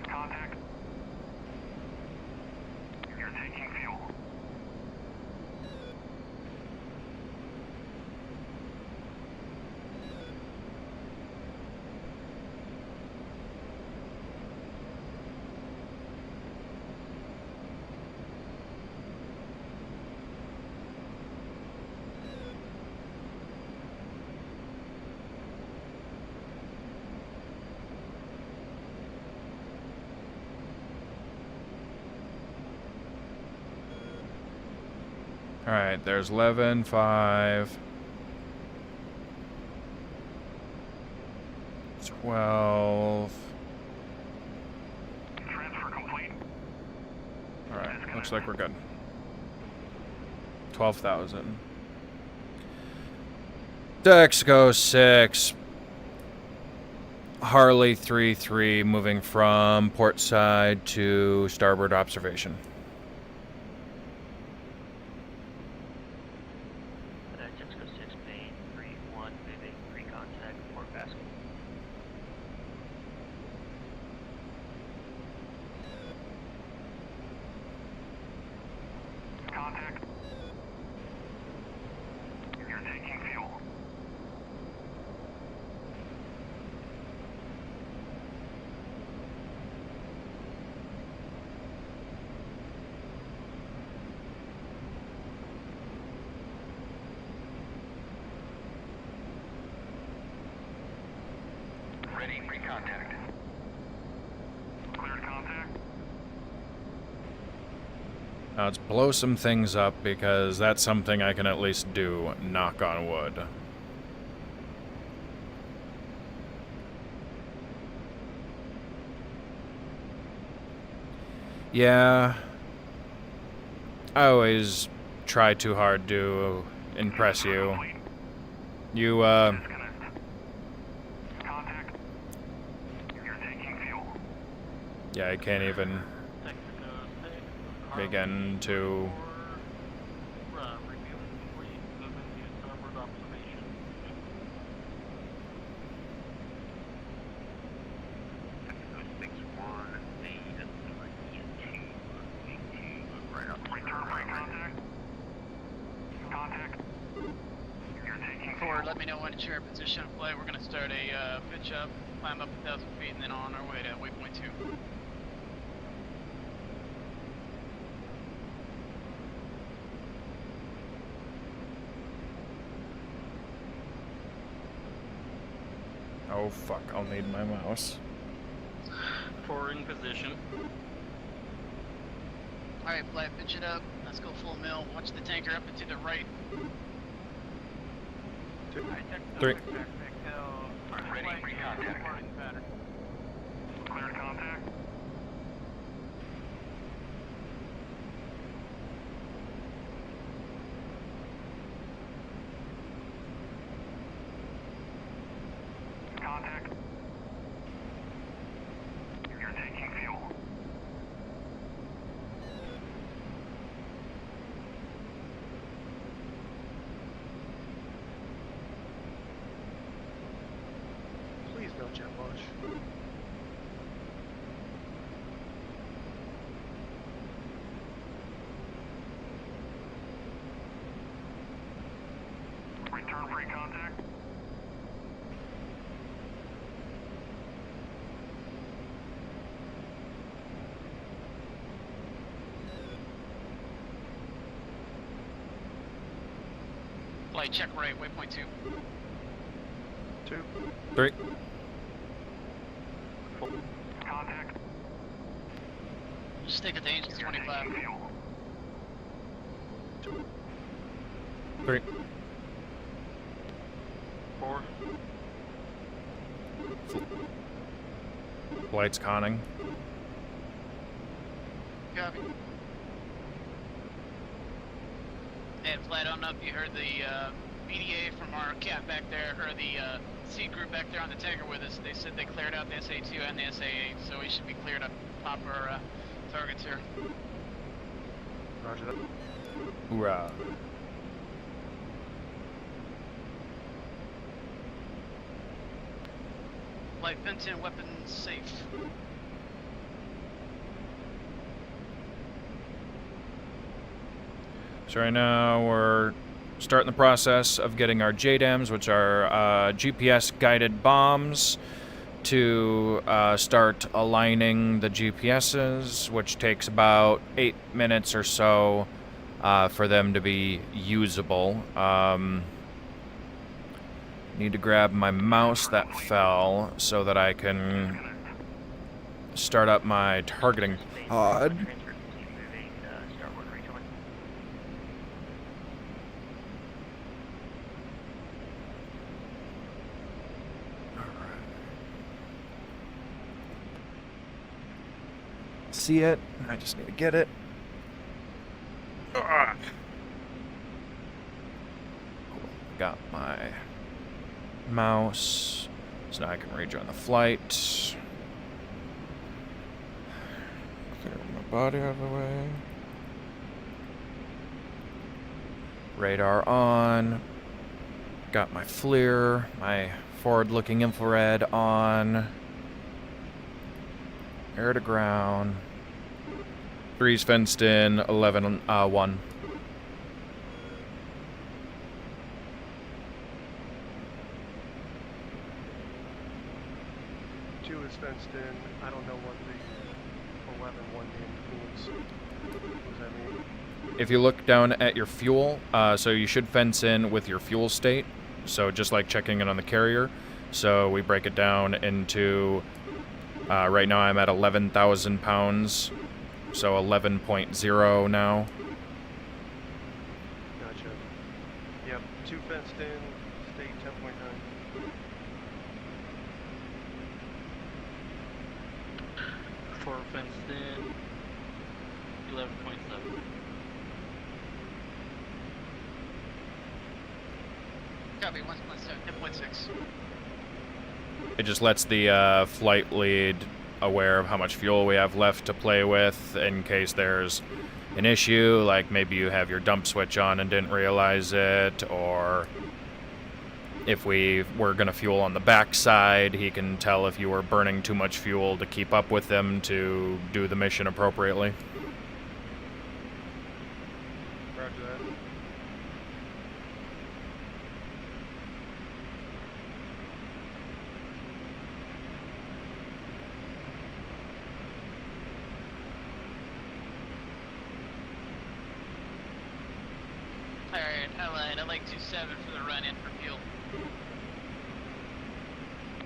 Contact. You're taking fuel. Alright, there's 11, 5, 12. Transfer complete. Alright, looks like we're good. 12,000. Dexco 6. Harley 3-3 moving from port side to starboard observation. Jessica 6, main 3-1, moving pre-contact port basket. Contact. You're taking fuel. Ready for contact. Cleared contact. Now let's blow some things up because that's something I can at least do, knock on wood. Yeah. I always try too hard to impress you. Complete. You, Disconnect. Contact. You're taking fuel. yeah, I can't even begin to... Return pre-contact. Contact. You're taking Forward, fuel. let me know when it's your position of flight. We're gonna start a pitch up, climb up 1,000 feet, and then on our way to waypoint 2. Oh fuck, I'll need my mouse. Forward in position. Alright, flight, pitch it up. Let's go full mill. Watch the tanker up and to the right. 3. Ready for contact. Cleared contact. Contact. You're taking fuel. Please no jet wash. Return pre-contact. Flight check right, waypoint 2. 2. 3. Contact. Just stick at the engines 25. Fuel. 3. 4. Flight's conning. Copy. And flight on up, you heard the BDA from our cat back there, or the C group back there on the Tiger with us. They said they cleared out the SA2 and the SA8, so we should be cleared up pop our targets here. Roger that. Hoorah. Flight Benton, weapons safe. So right now we're starting the process of getting our JDAMs, which are GPS-guided bombs, to start aligning the GPSs, which takes about 8 minutes or so for them to be usable. Need to grab my mouse that fell so that I can start up my targeting pod. Transfer complete moving, starboard rejoin. See it? I just need to get it. Ugh. Got my mouse, so now I can rejoin the flight. Clear my body out of the way. Radar on. Got my FLIR, my forward-looking infrared on. Air to ground. 3's fenced in, 11 1. Is fenced in. I don't know what the 11-1 means. What does that mean? If you look down at your fuel, so you should fence in with your fuel state. So just like checking in on the carrier. So we break it down into, right now I'm at 11,000 pounds. So 11.0 now. Gotcha. Yep, 2 fenced in, state 10.9. Fenced in 11.7. Copy, 10.6. It just lets the flight lead aware of how much fuel we have left to play with in case there's an issue, like maybe you have your dump switch on and didn't realize it, or if we were going to fuel on the backside, he can tell if you were burning too much fuel to keep up with them to do the mission appropriately. Roger that. Alright, I like 2-7 for the run-in for fuel.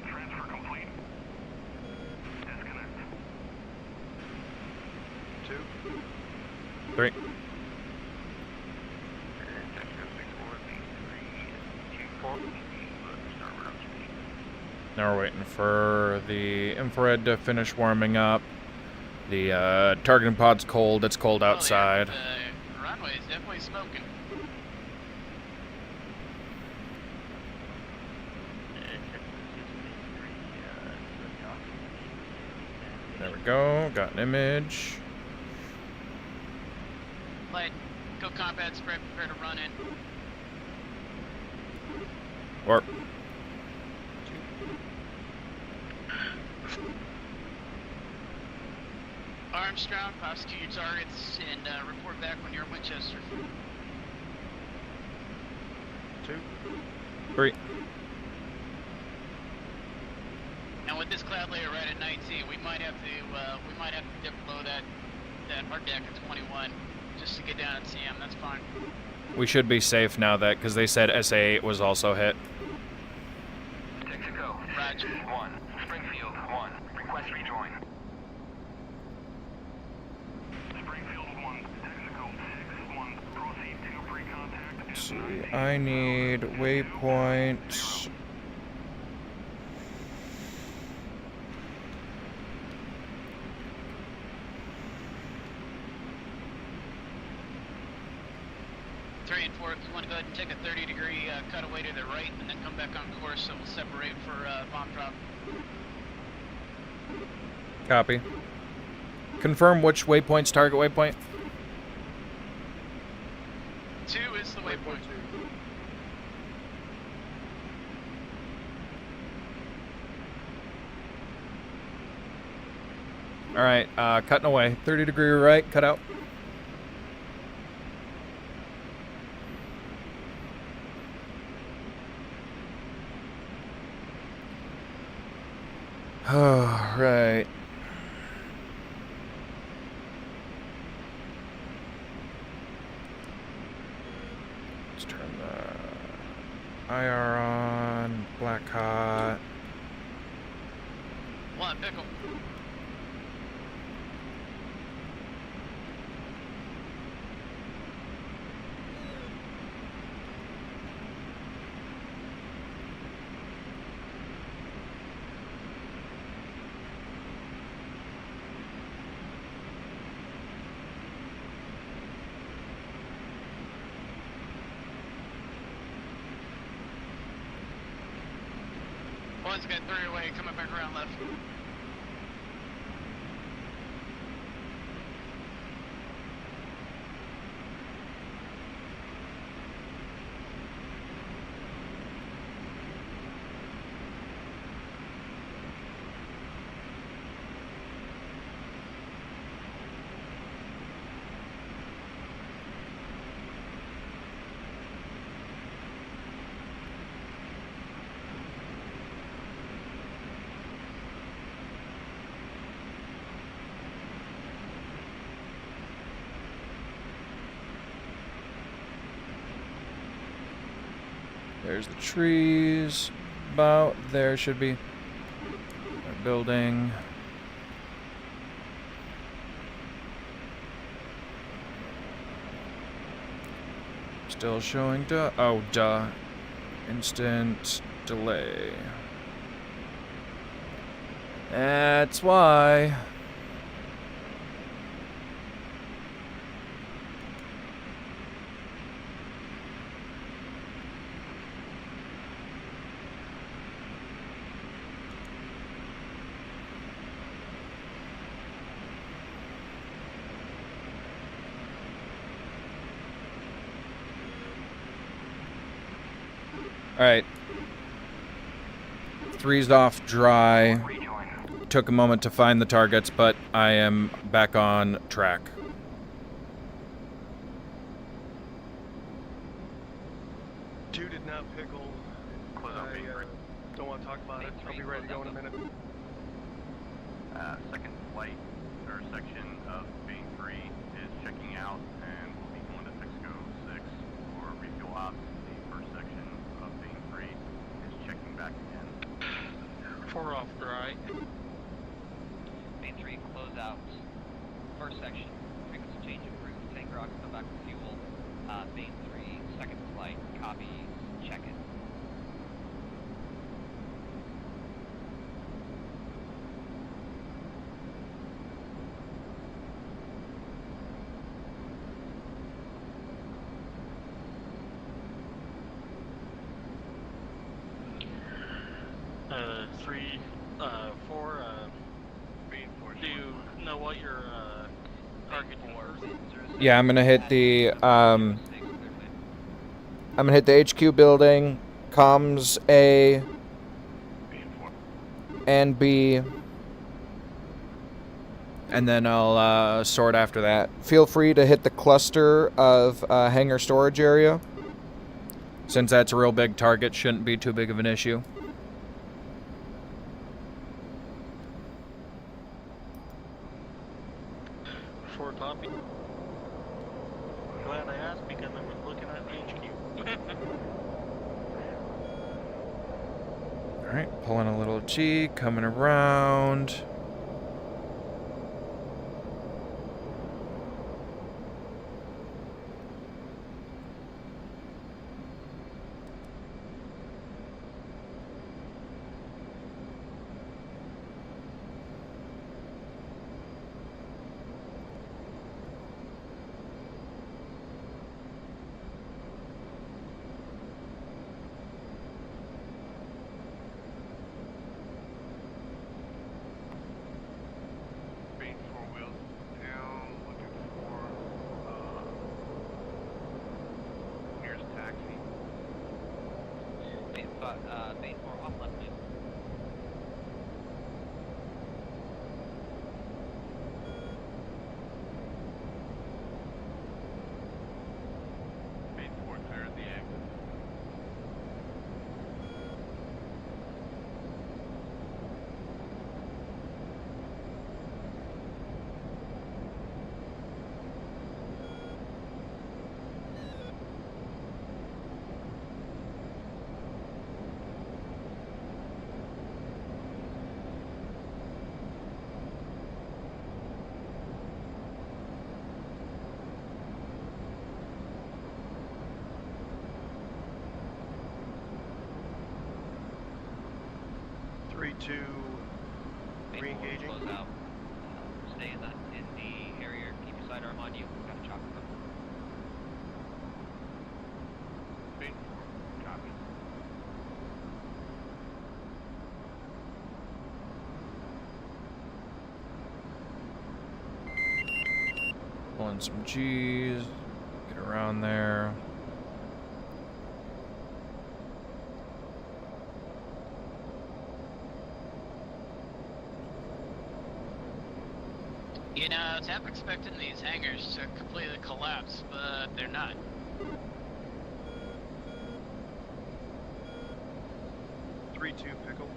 Transfer complete. Disconnect. 2. 3. Now we're waiting for the infrared to finish warming up. The targeting pod's cold. It's cold outside. Oh, yeah, the runway is definitely smoking. There we go. Got an image. Flight, go combat spread, prepare to run in. Warp. Armstrong, prosecute your targets and report back when you're in Winchester. 2. 3. And with this cloud layer right at 19, we might have to dip below that hard deck at 21 just to get down at CM. That's fine. We should be safe now that, because they said SA8 was also hit. Texaco Roger. 1. Springfield 1. Request rejoin. Springfield 1, Texaco 6-1. Proceed to pre-contact. Let's see, I need waypoint. Three and 4, if you want to go ahead and take a 30-degree cutaway to the right and then come back on course, so we'll separate for bomb drop. Copy. Confirm which waypoint's target waypoint. 2 is the waypoint. Alright, cutting away. 30-degree right, cut out. Oh, right. Let's turn the IR on. Black hot. One, pickle. One's got 3 away, coming back around left. There's the trees. About there should be a building. Still showing duh. Oh, duh. Instant delay. That's why. Alright. 3's off dry. Took a moment to find the targets, but I am back on track. Two did not pickle. I don't want to talk about it. I'll be ready to go in a minute. Second flight, or section of Bane 3 is checking out and will be going to Texaco 6 for refuel ops. The first section of Bane 3 is checking back again. 4 off dry. Bane 3 close out. First section, frequency change approved. Tank rocks, come back with fuel. Bane 3, second flight, copy, check it. Do you know what your target for? Yeah, I'm gonna hit the I'm gonna hit the HQ building, comms A and B, and then I'll sort after that. Feel free to hit the cluster of hangar storage area. Since that's a real big target, shouldn't be too big of an issue. Copy. Glad I asked because I was looking at Alright, pulling a little G, coming around. Bane 4 wheels down, looking for nearest taxi. Bane 4 off left, please. Bane 4 clear at the exit. Three, two, Bane 4 re-engaging. close out. Stay in the area. Keep your sidearm on you. We've got a chopper coming. Bane 4, copy. Pulling some G's. Get around there. You know, I was half expecting these hangars to completely collapse, but they're not. Three, two, pickle.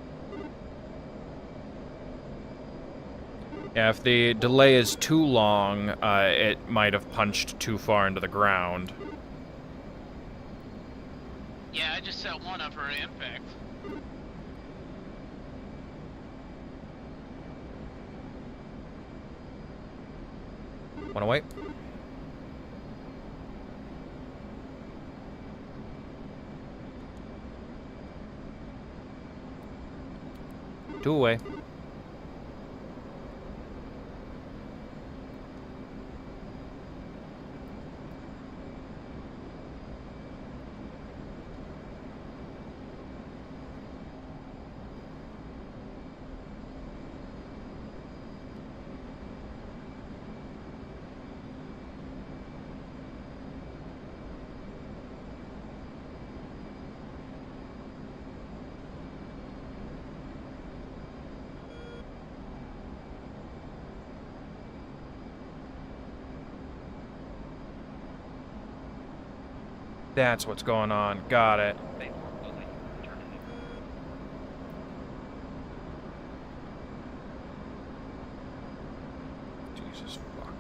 Yeah, if the delay is too long, it might have punched too far into the ground. Yeah, I just set one up for impact. Wanna wait? Two away. That's what's going on. Got it. Bane 4 closing. Return to neutral. Jesus fuck.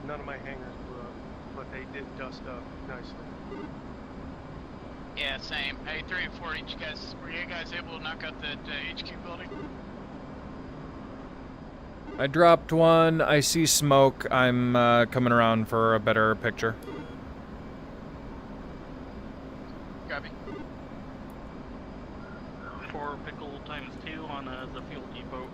None of my hangars blew up, but they did dust up nicely. Yeah, same. Hey, 3 and 4, were you guys able to knock out that HQ building? I dropped one. I see smoke. I'm coming around for a better picture. Copy. 4 pickle times 2 on the fuel depot.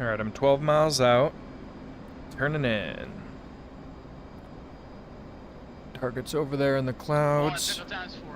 Alright, I'm 12 miles out. Turning in. Target's over there in the clouds. Signal times 4.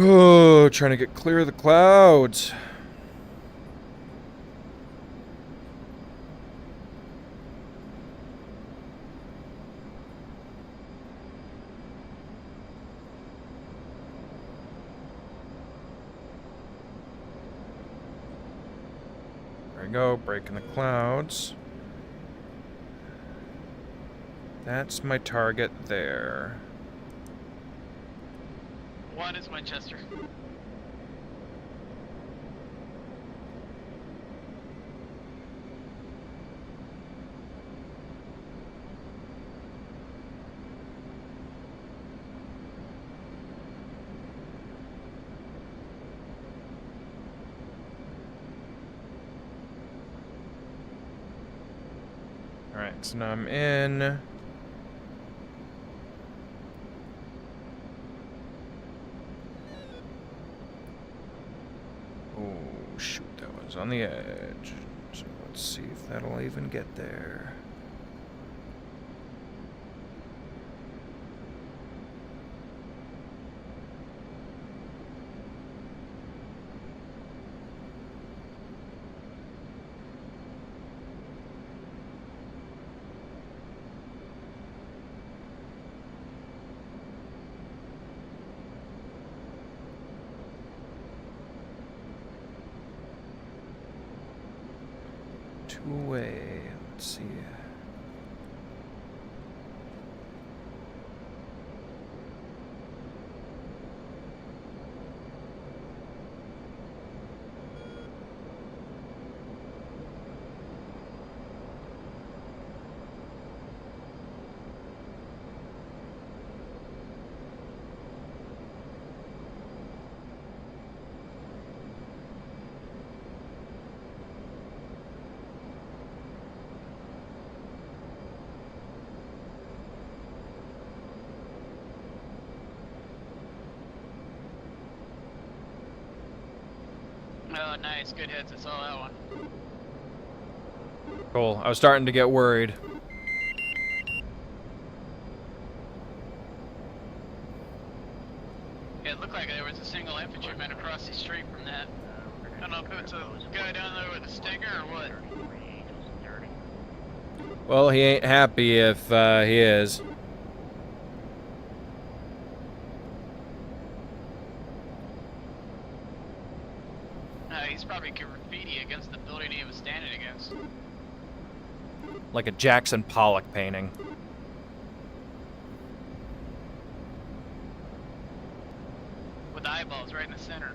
Oh, trying to get clear of the clouds. There we go, breaking the clouds. That's my target there. 1 is Winchester. Alright, so now I'm in. Oh, shoot, that was on the edge. So let's see if that'll even get there. Two-way, let's see. Oh, nice. Good hits. I saw that one. Cool, I was starting to get worried. Yeah, it looked like there was a single infantryman across the street from that. I don't know if it's a guy down there with a stinger or what. Well, he ain't happy if he is. He's probably graffiti against the building he was standing against. Like a Jackson Pollock painting. With eyeballs right in the center.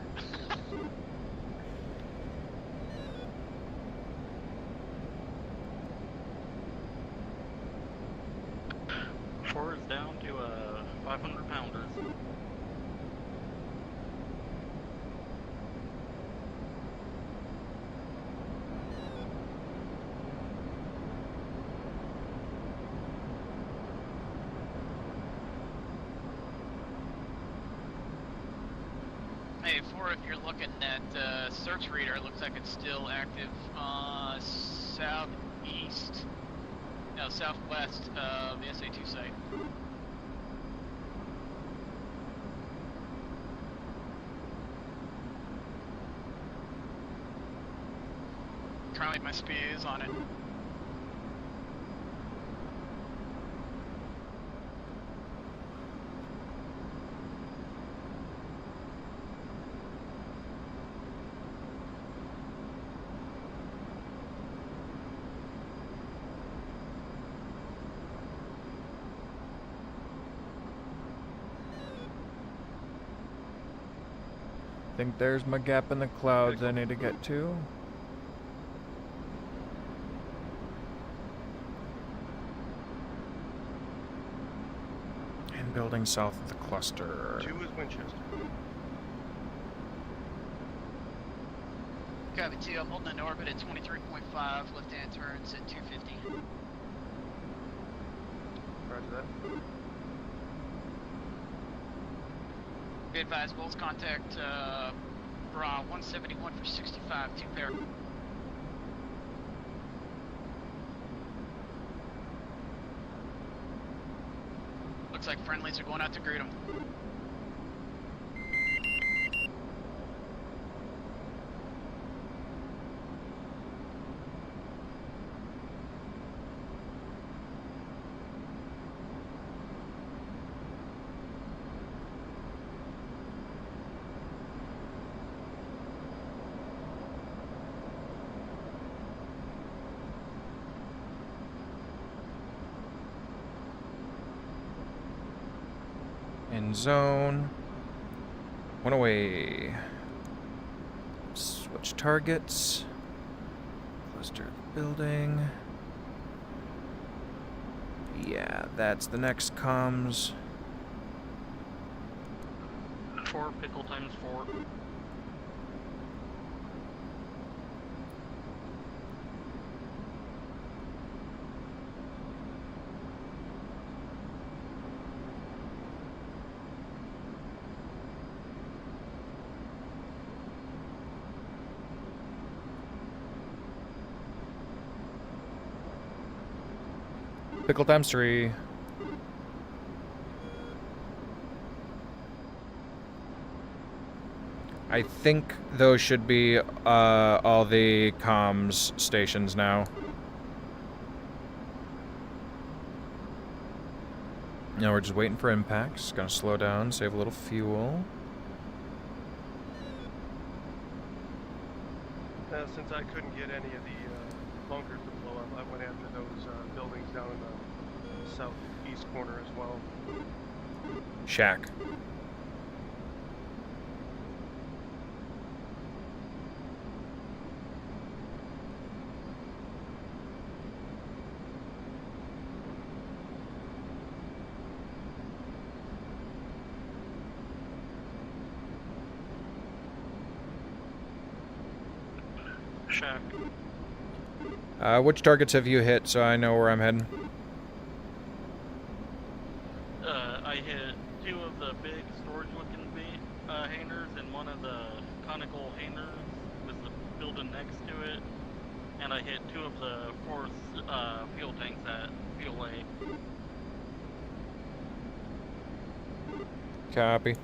Four is down to 500 pounders. Hey, 4, if you're looking at search reader, it looks like it's still active southeast, no, southwest of the SA2 site. Currently my speed is on it. I think there's my gap in the clouds I need to get to. And Building south of the cluster. 2 is Winchester. Copy 2, I'm holding an orbit at 23.5, left-hand turns at 250. Roger that. Be advised, Bulls contact Bra 171 for 65, 2 pair. Looks like friendlies are going out to greet them. In zone. 1 away. Switch targets. Cluster building. Yeah, that's the next comms. 4 pickle times 4. Pickle times 3. I think those should be all the comms stations now. Now we're just waiting for impacts. Gonna slow down, save a little fuel. Since I couldn't get any of the bunkers to blow up, I went after those buildings down in the southeast corner as well. Shack. Shack. Which targets have you hit so I know where I'm heading? I hit 2 of the big storage-looking hangars and 1 of the conical hangars with the building next to it, and I hit 2 of the 4th fuel tanks at Fuel A. Copy.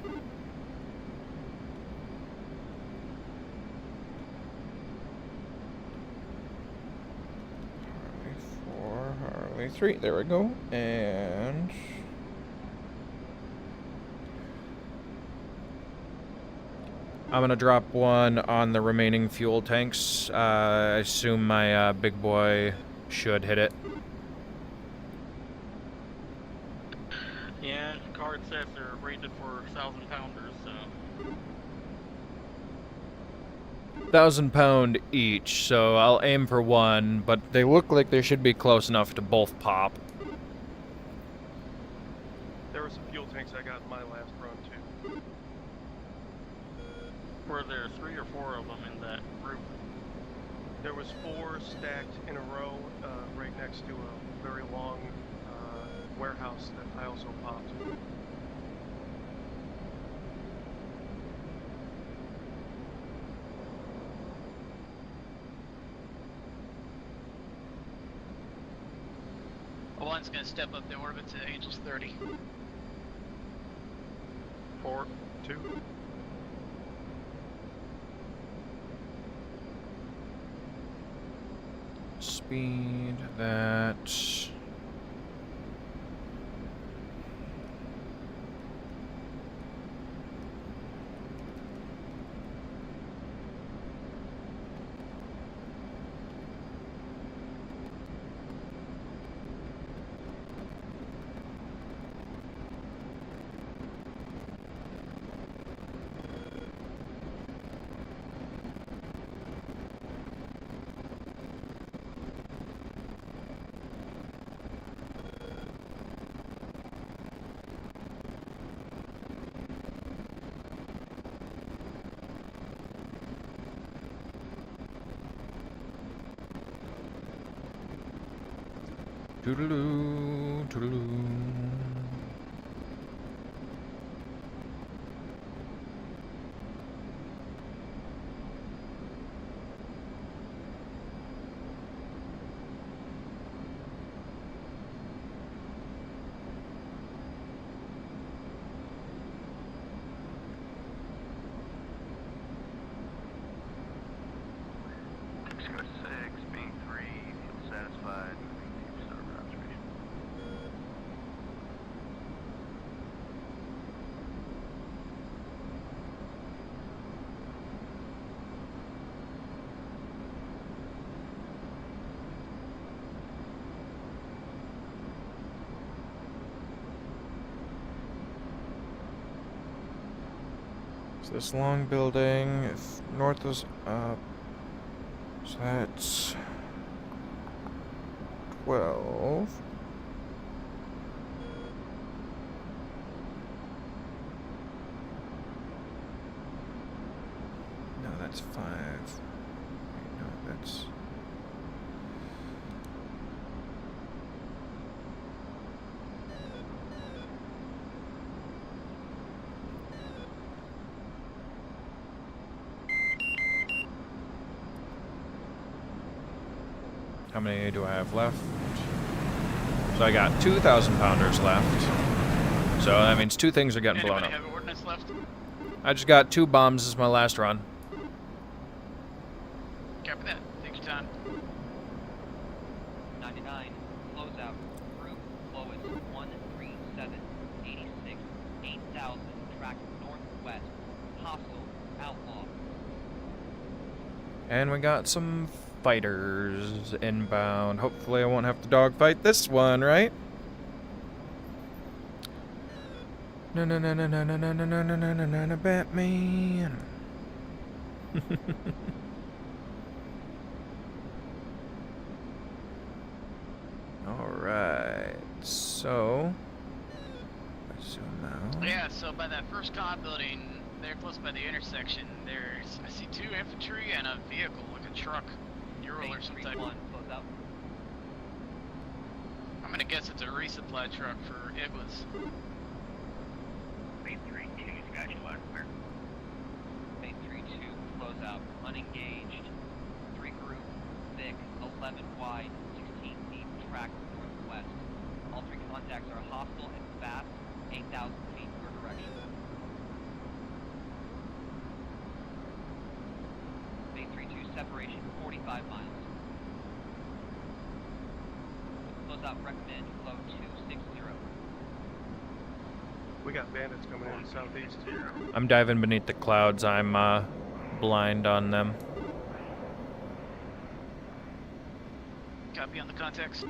Harley 3, there we go, and I'm gonna drop 1 on the remaining fuel tanks. I assume my big boy should hit it. Yeah, the card says they're rated for 1,000-pounders, so... 1,000-pound each, so I'll aim for 1, but they look like they should be close enough to both pop. There were some fuel tanks I got in my last run too. Were there 3 or 4 of them in that group? There was 4 stacked in a row right next to a very long warehouse that I also popped. One's going to step up the orbit to Angels 30. 4, 2. Speed that. Toodaloo, toodaloo. Texaco 6, being 3, feel satisfied, moving to server observation. So this long building, if north is up, so that's 12. No, that's 5. Wait, no, that's... How many do I have left? So I got 2,000 pounders left. So that means 2 things are getting blown Anybody up. have ordnance left? I just got 2 bombs. This is my last run. Copy that. Take your time. 99, closeout, group, lowest, 137, 86, 8,000, track northwest, hostile, outlaw. And we got some fighters inbound. Hopefully I won't have to dogfight this one, right? No, no, no, no, no, no, no, no, no, no, no, no, no, no, Batman. Alright, so let's zoom out. Yeah, so by that first con building, there close by the intersection, there's, I see 2 infantry and a vehicle, like a truck, Ural or some type. One, close out. I'm gonna guess it's a resupply truck for Iglas. Main 3, King Sky Flag, clear. Main 3-2, closeout, unengaged. 3 group, thick, 11 wide, 16 deep, track northwest. All 3 contacts are hostile and fast, 8,000 feet your direction. Main 3-2, separation, 45 miles. Closeout, recommend flow 260. We got bandits coming in southeast. I'm diving beneath the clouds. I'm blind on them. Copy on the contacts.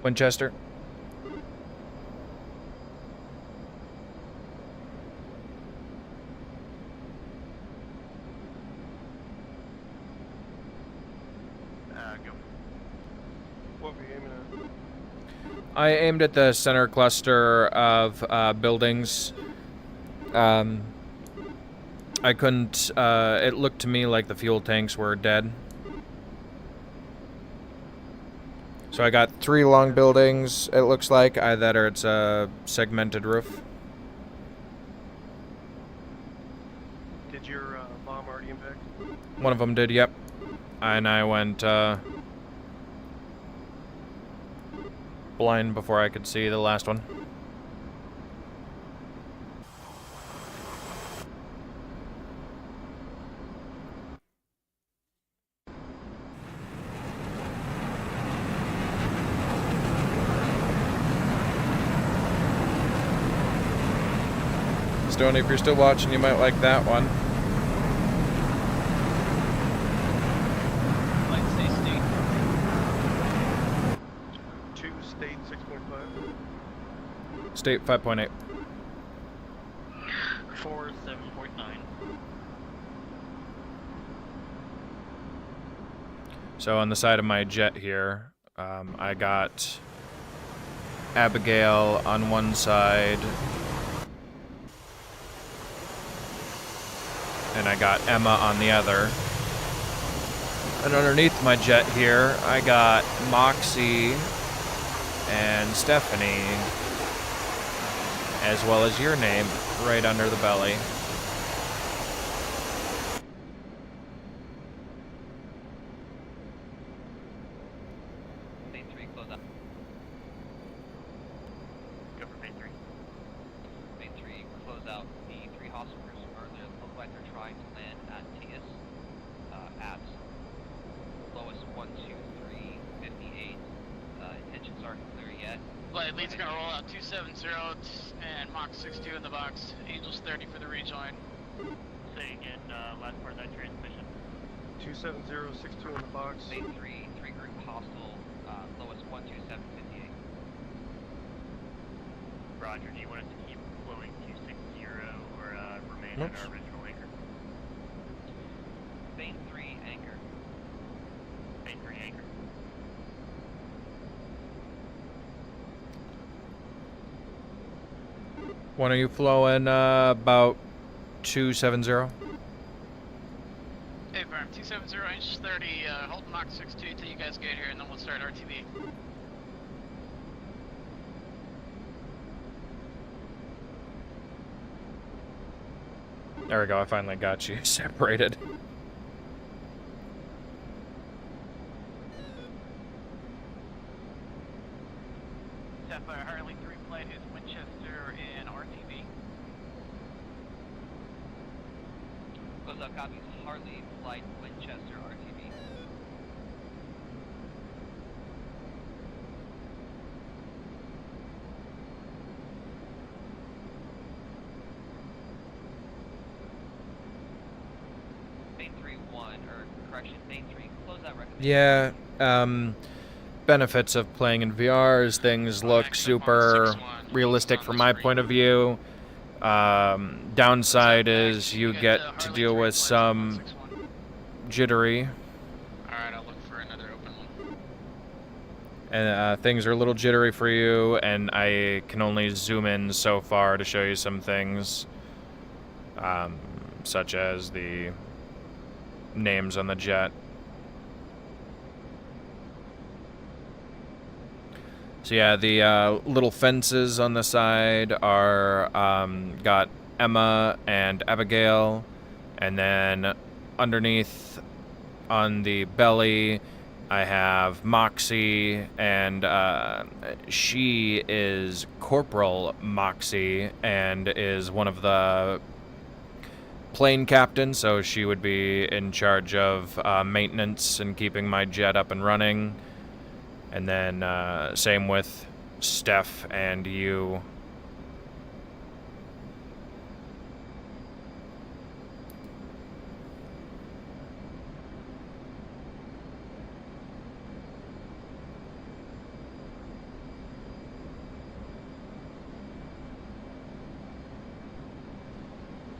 Winchester. Go. What were you aiming at? I aimed at the center cluster of buildings. I couldn't, it looked to me like the fuel tanks were dead. So I got 3 long buildings, it looks like, that or it's a segmented roof. Did your bomb already impact? One of them did, yep. And I went blind before I could see the last one. Stoney, if you're still watching, you might like that one. State 5.8. 47.9. So on the side of my jet here, I got Abigail on one side, and I got Emma on the other. And underneath my jet here, I got Moxie and Stephanie, as well as your name, right under the belly. Phase 3, close out. Go for phase 3. Phase 3, close out. The 3 hostages are there. Look like they're trying to land at TIAS. At lowest 123, 58. Intentions aren't clear yet. But lead's gonna roll out 270 and Mach 62 in the box. Angels 30 for the rejoin. Say again, last part of that transmission. 27062 in the box. Phase 3, 3 group hostile. Lowest 127, 58. Roger, do you want us to keep flowing 260 or remain Nope. at our original anchor? Phase 3, anchor. Phase 3 anchor. When are you flowing? About 270. Hey, firm, 270, Angels 30, hold Mach 62 till you guys get here, and then we'll start RTB. There we go, I finally got you separated. Sapphire Harley 3 flight is Winchester and RTB. Close out copies. Harley, flight, Winchester, RTB. Phase 3, 1, or correction, Phase 3, close out recommendation. Yeah, benefits of playing in VR is things look super realistic from my point of view. Downside is you get to deal with some jittery. Alright, I'll look for another open one. And things are a little jittery for you, and I can only zoom in so far to show you some things, such as the names on the jet. So yeah, the little fences on the side are got Emma and Abigail, and then underneath on the belly I have Moxie, and she is Corporal Moxie and is one of the plane captains, so she would be in charge of maintenance and keeping my jet up and running. And then same with Steph and you.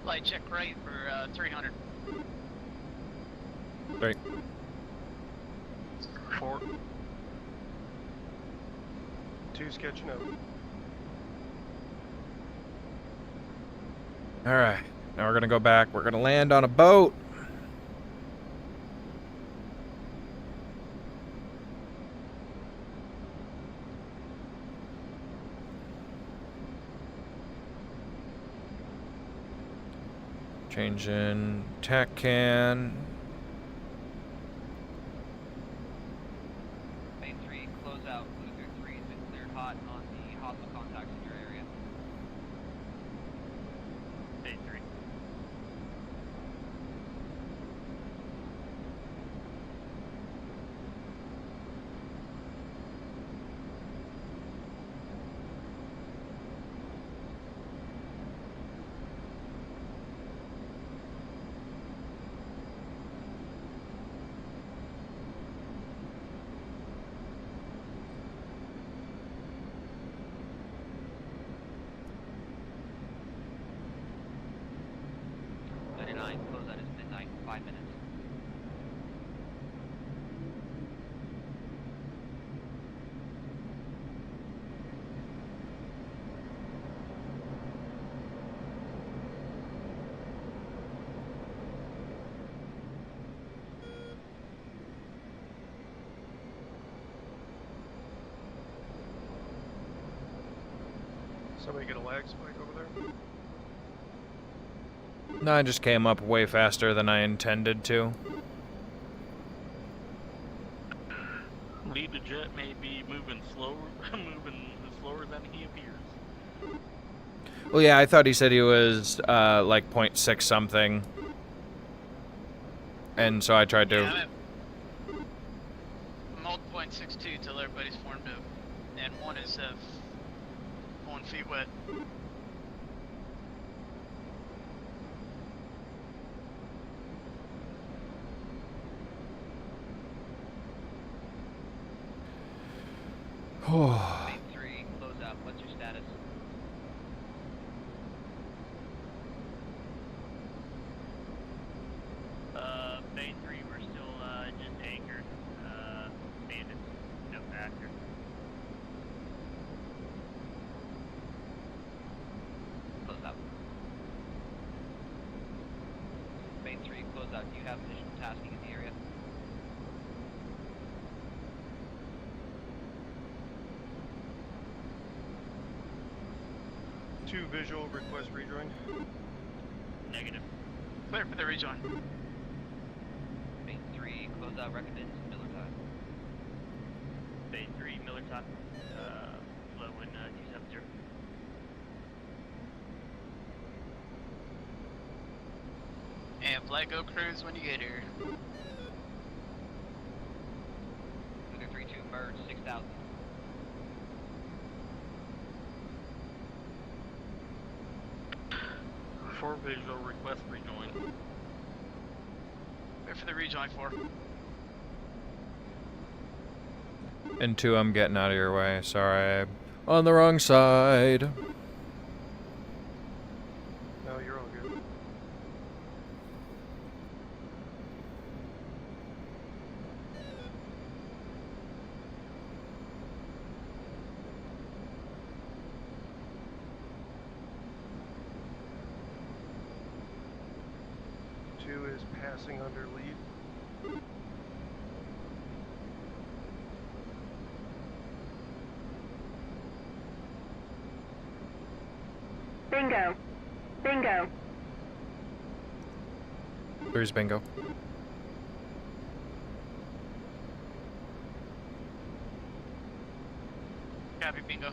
Flight check right for 300. Great. 4. 2 sketching out. Alright, now we're gonna go back. We're gonna land on a boat. Change in tack can. Phase 3, close out. Luther 3 has been cleared hot on the hostile contacts in your area. Phase 3. 5 minutes. Somebody get a lag spike over there? No, I just came up way faster than I intended to. Lead the jet may be moving slower, moving slower than he appears. Well, yeah, I thought he said he was like 0.6 something, and so I tried to. Yeah, I'm at 0.62 till everybody's formed up, and one is 1 feet wet. Main 3, close out. What's your status? Main 3, we're still just anchored. Bandits, no factor. Close out. Main 3, close out. Do you have additional tasking in the area? Two visual, request rejoin. Negative. Clear for the rejoin. Main 3, close out. Recommend Miller time. Main 3, Miller time. Flow in 270. And flag go cruise when you get here. Lunar 3-2, merge 6,000. For visual request rejoin. Clear for the rejoin 4. And 2, I'm getting out of your way. Sorry, on the wrong side. No, you're all good. Two is passing under lead. Bingo. Bingo. Where's bingo? Copy, bingo.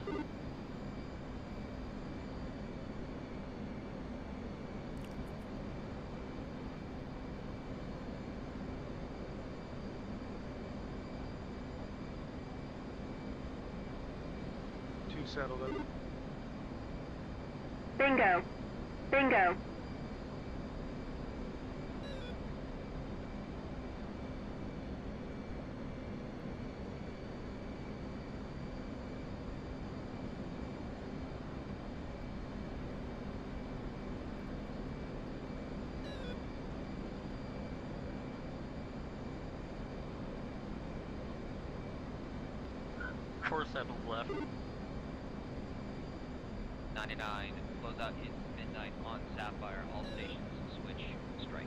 Two settled in. Bingo. Bingo. Four settled left. 99, close out in midnight on Sapphire. All stations switch strike.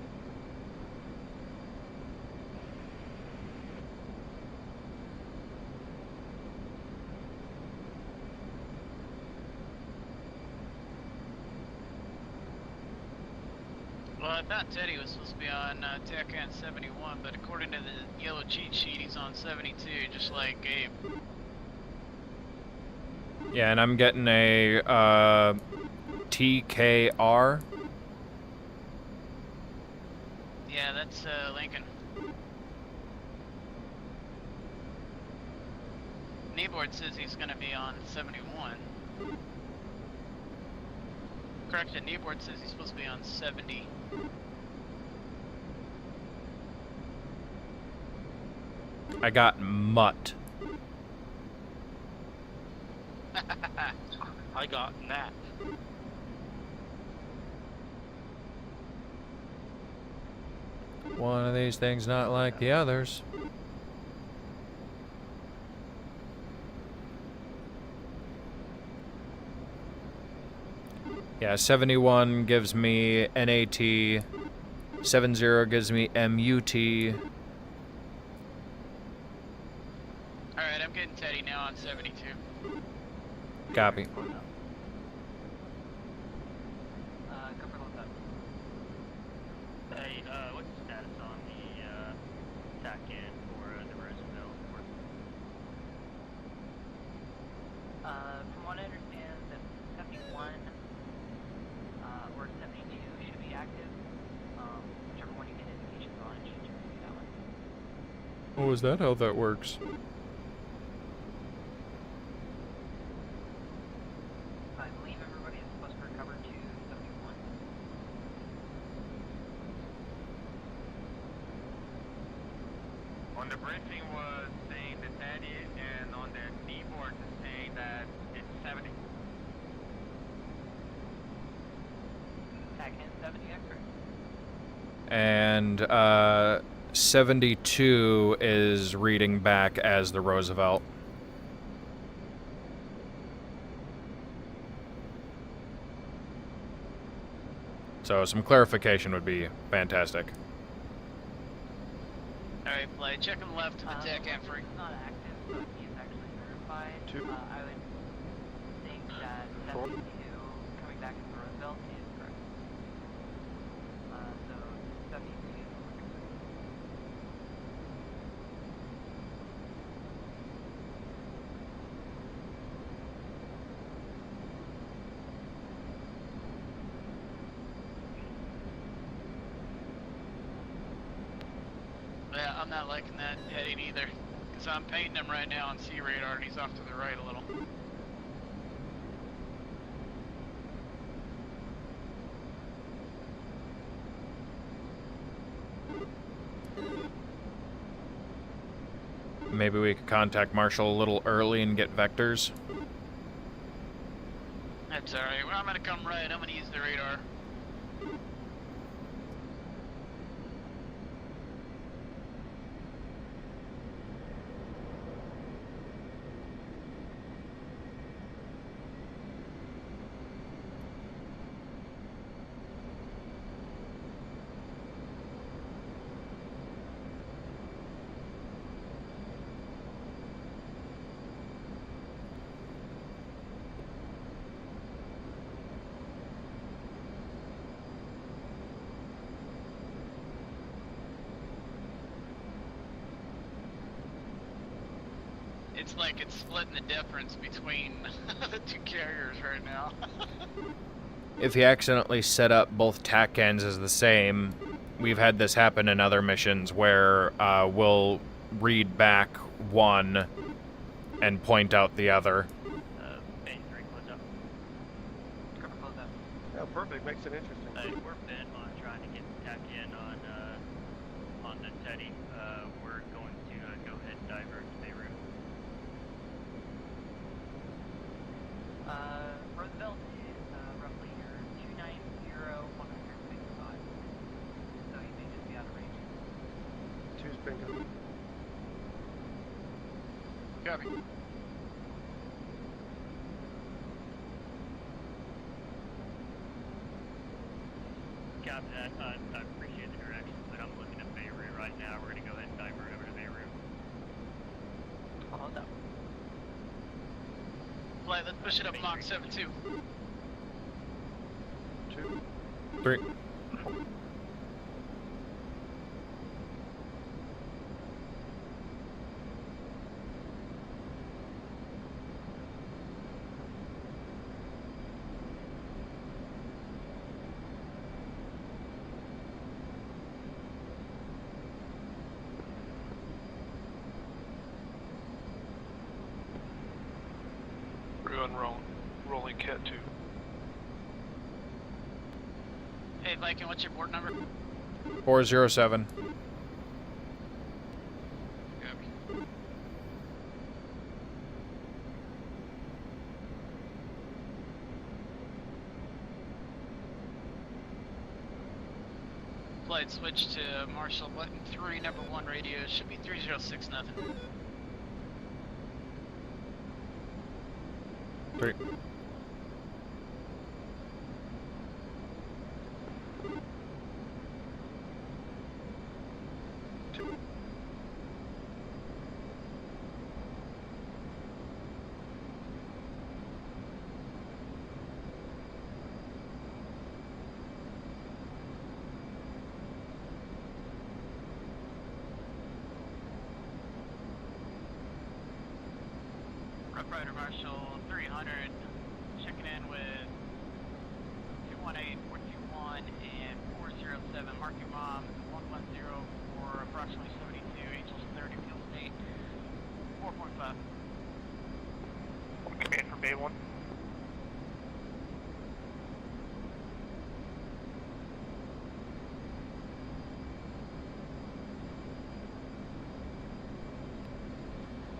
Well, I thought Teddy was supposed to be on TACAN 71, but according to the yellow cheat sheet, he's on 72, just like Gabe. Yeah, and I'm getting a TKR. Yeah, that's Lincoln. Kneeboard says he's going to be on 71. Correction, Kneeboard says he's supposed to be on 70. I got mutt. I got Nat. One of these things not like the others. Yeah, 71 gives me NAT. 70 gives me MUT. Alright, I'm getting Teddy now on 72. Copy. Go for load up. Hey, what's the status on the tack in for the Roosevelt? From what I understand, the 71 or 72 should be active. Whichever one you get indications on, it should be that one. Oh, is that how that works? I believe everybody is supposed to recover to 71. On the briefing was saying the Teddy, and on the keyboard is saying that it's 70. Tag in 70 X-ray. And 72 is reading back as the Roosevelt. So some clarification would be fantastic. Alright, Play, check on the left to the deck entry. He's not active, but he is actually verified. Two. I would think that 72 coming back to Roosevelt is correct. So 72. Yeah, I'm not liking that heading either. Because I'm painting him right now on C radar and he's off to the right a little. Maybe we could contact Marshall a little early and get vectors. That's alright. Well, I'm gonna come right. I'm gonna use the radar. It's like it's splitting the difference between the two carriers right now. If you accidentally set up both tack ends as the same, we've had this happen in other missions where we'll read back one and point out the other. Base 3, close up. Cover close up. Yeah, perfect. Makes it interesting. We're bent on trying to get tack in on the Teddy. We're going to go ahead and divert to Beirut. Roosevelt is roughly your 290, 155. So you may just be out of range. Two's bingo. Copy. Copy that. I appreciate the directions, but I'm looking at Beirut right now. We're going to go ahead and divert over to Beirut. Hold up. Play, let's push it up Mach 7-2. 2. 3. Rolling cat 2. Hey, Viking, what's your board number? 407. Copy. Flight switch to Marshall button 3, number 1 radio, should be 306 nothing. 3. Rough Rider Marshall 300, checking in with 218, 421, and 407. Mark your mom 110 for approximately 72, Angels 30, fuel state 4.5. Command for Bay 1.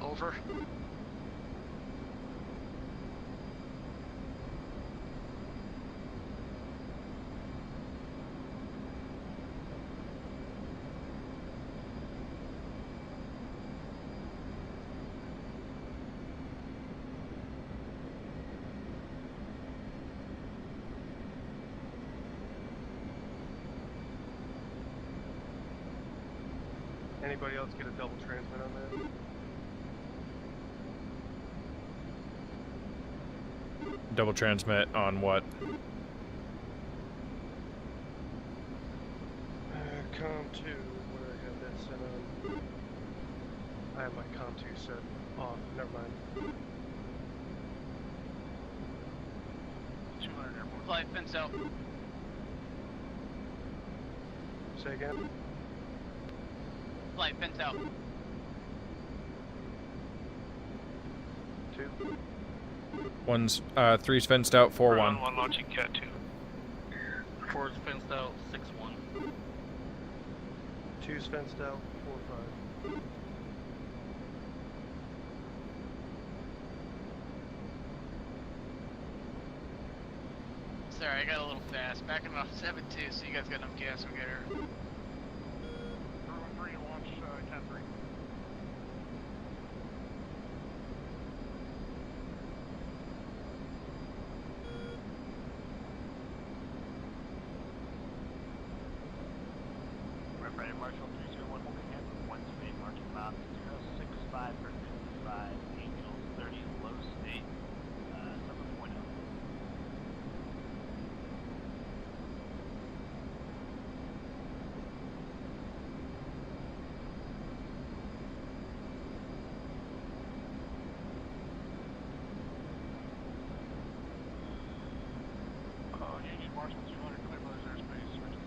Over. Anybody else get a double transmit on that? Double transmit on what? Com 2, where I have that set on. I have my Com 2 set off, never mind. 200 airborne. Flight fins out. Say again? Flight fins out. 2. 3's fenced out, 4-1. 1 launching Cat 2. 4's fenced out, 6-1. 2's fenced out, 4-5. Sorry, I got a little fast. Backing off 7-2, so you guys got enough gas, we get her. 3 launch Cat 3. Rough Rider Marshall 301 holding hands with 1 speed, marching mount 065 for 55, Angels 30, low state, 7.0. Union Marshall 200, clear Brothers airspace, Richard.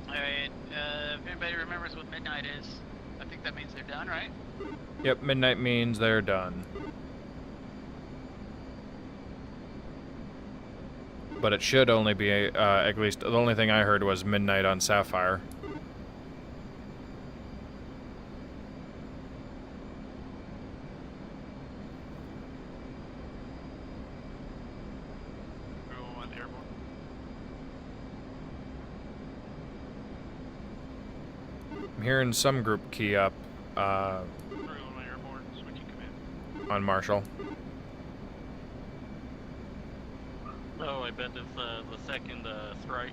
Alright, if anybody remembers what midnight is, I think that means they're done, right? Yep, midnight means they're done. But it should only be, at least, the only thing I heard was midnight on Sapphire. Everyone airborne. I'm hearing some group key up, Everyone airborne, switching command. on Marshall. Oh, I bet it's the second strike.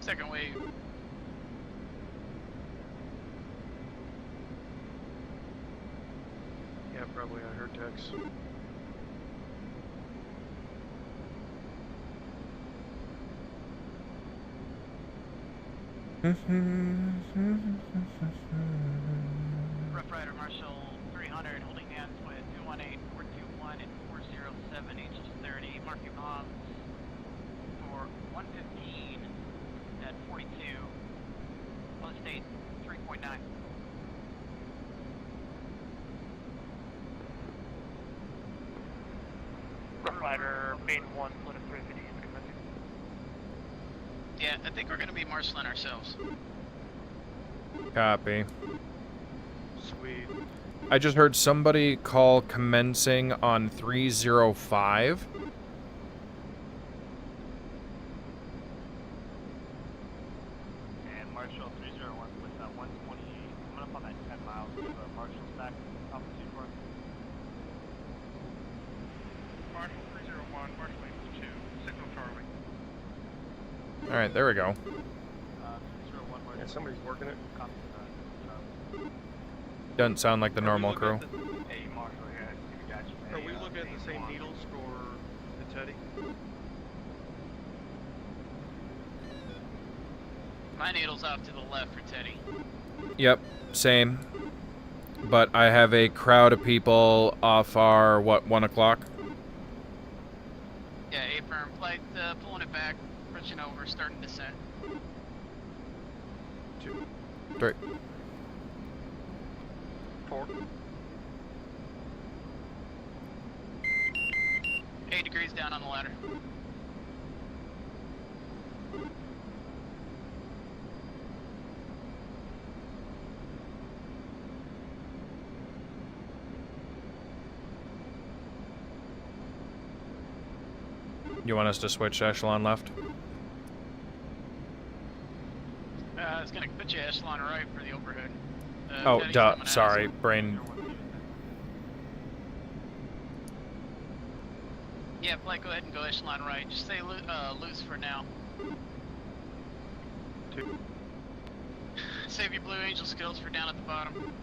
Second wave. Yeah, probably I heard Tex. Rough Rider Marshall 300, holding hands with 218, 421, and 407, Angels 30. Mark your bombs for 115 at 42. Low state 3.9. Rough Rider, main 1, flight of 350 is commencing. Yeah, I think we're going to be marshalling ourselves. Copy. Sweet. I just heard somebody call commencing on 305. And Marshall 301 with 120, coming up on that 10 miles. We have a Marshall stack altitude for us. Marshall 301, Marshall 82, signal Charlie. Alright, there we go. 301 Marshall. Yeah, somebody's working it. Copy, Charlie. Doesn't sound like the normal crew. Hey, Marshall, yeah, we got you. Are we looking at the same needles for the Teddy? My needle's off to the left for Teddy. Yep, same. But I have a crowd of people off our, what, 1 o'clock? Yeah, A-firm flight, pulling it back, bridging over, starting descent. 2. 3. 4. 8 degrees down on the ladder. You want us to switch echelon left? It's gonna put you echelon right for the overhead. Oh, Teddy's duh, coming at us. sorry, brain. Yeah, flight, go ahead and go echelon right. Just stay loose for now. 2. Save your Blue Angel skills for down at the bottom.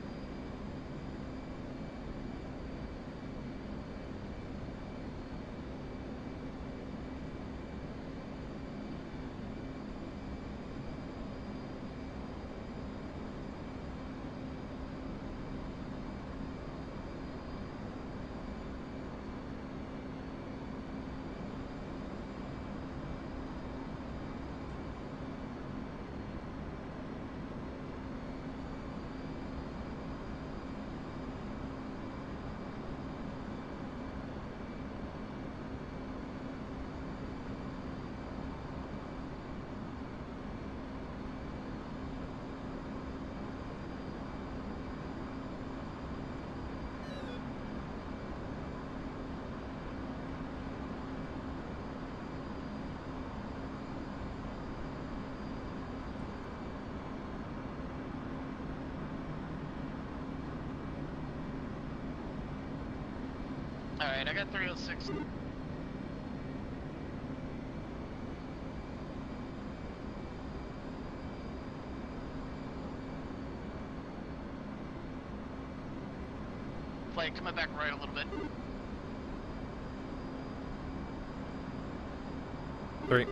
Alright, I got 306. Flight, coming back right a little bit. 3.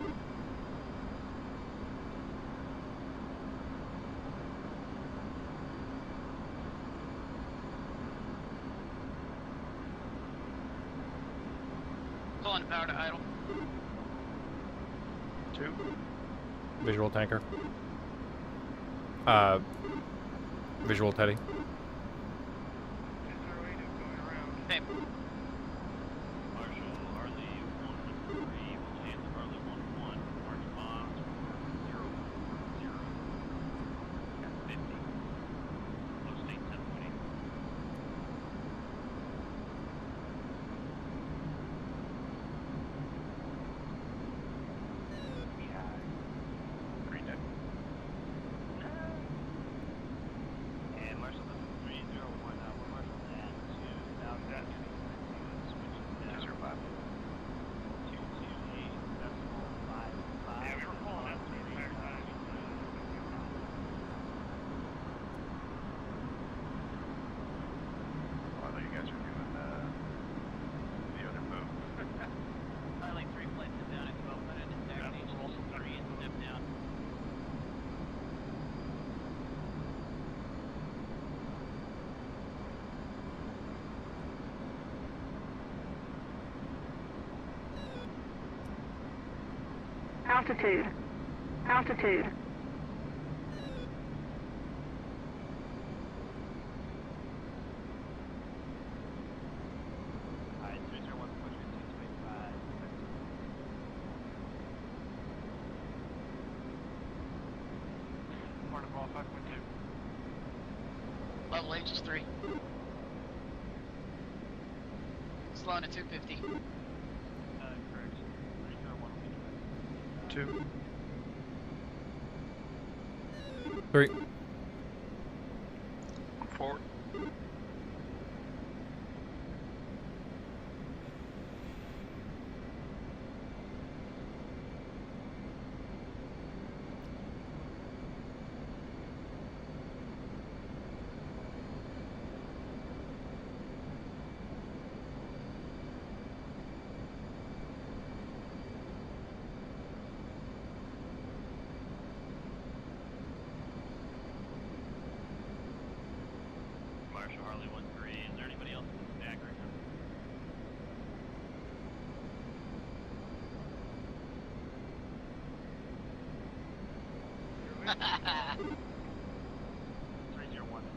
Pulling power to idle. 2. Visual tanker. Visual Teddy. Hey, Marshall, Harley 113, Chance Harley 11, March bonds 0, 0. Got 50. Low state 10.8. Green deck. And Marshall 301, we're Marshall at 2, now that switching down. 205. 228, decimal 55. Yeah, we were pulling out the entire time. I thought you guys were doing the other move. I like 3 flights down at 1200 and taxi station 3 and step down. Altitude. Altitude. Alright, 301, push it 225. 5.2. Level H is 3. Slowing at 250. Correct. 301 2. 3. 4. Marshall Harley 1-3. Is there anybody else in the stack right now? Three zero one is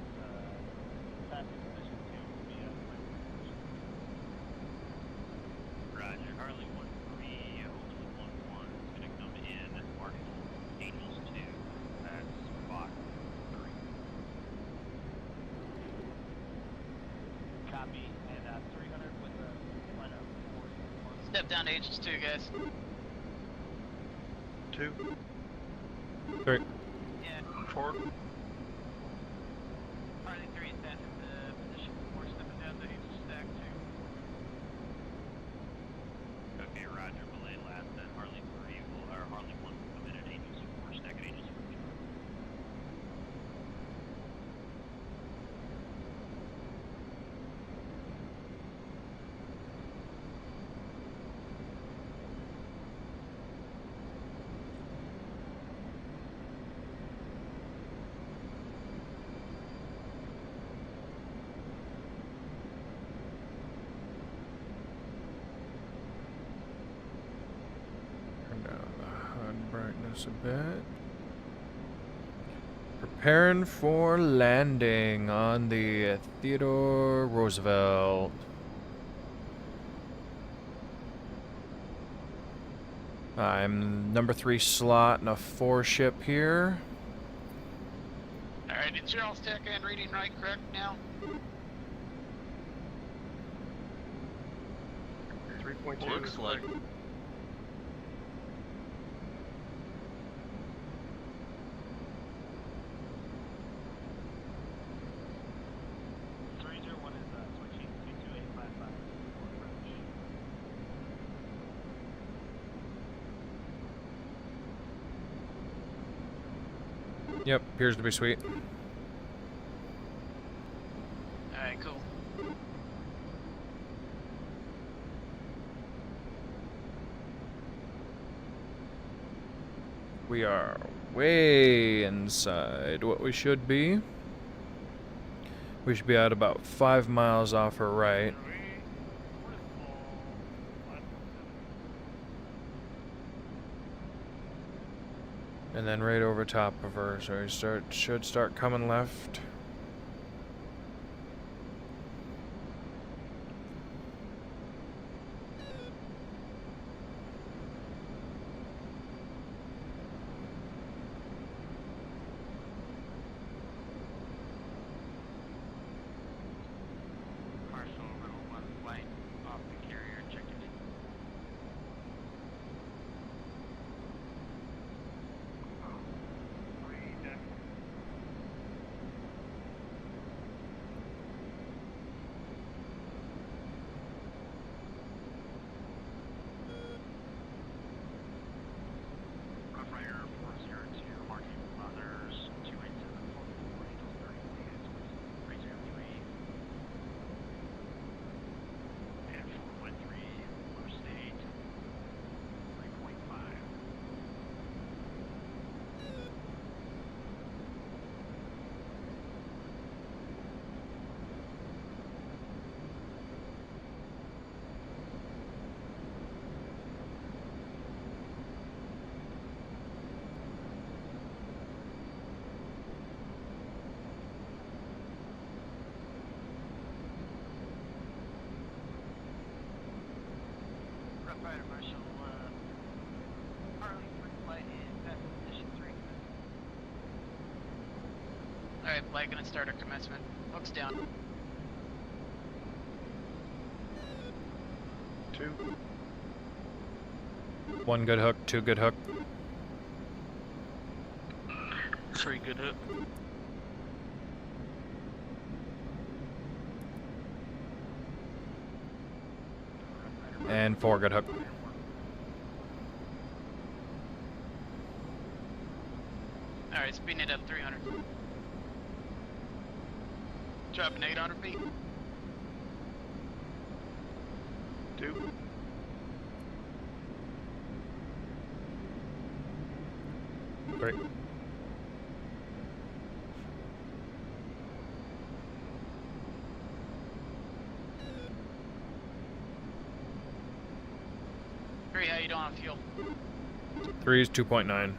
passing position 2 via Roger. Harley 1-3. Hold 1-1 is gonna come in. Marshall Angels 2. That's Fox 3. Copy, and 300 with a line up 4. Step down to H's 2, guys. 2. 3. Yeah. 4. Harley 3 is passing the position 4, stepping down to H's stack 2. Okay, Roger. Belay last. Then Harley 3 will, or Harley 1 will come in at Angels 4, stack at Angels 4. Turn down the HUD brightness a bit. Preparing for landing on the Theodore Roosevelt. I'm number 3 slot in a 4 ship here. Alright, is your all stack and reading right correct now? 3.2. Looks like. Switching to 2855 for approach. Yep, appears to be sweet. Alright, cool. We are way inside what we should be. We should be at about 5 miles off her right. And then right over top of her, so we should start coming left. Marshall level 1 flight off the carrier, check it. Alright, flag gonna start our commencement. Hooks down. 2. 1 good hook, 2 good hook. 3 good hook. And 4 good hook. Alright, speeding it up 300. Dropping 800 feet. 2. 3. How you doing on fuel? 3 is 2.9.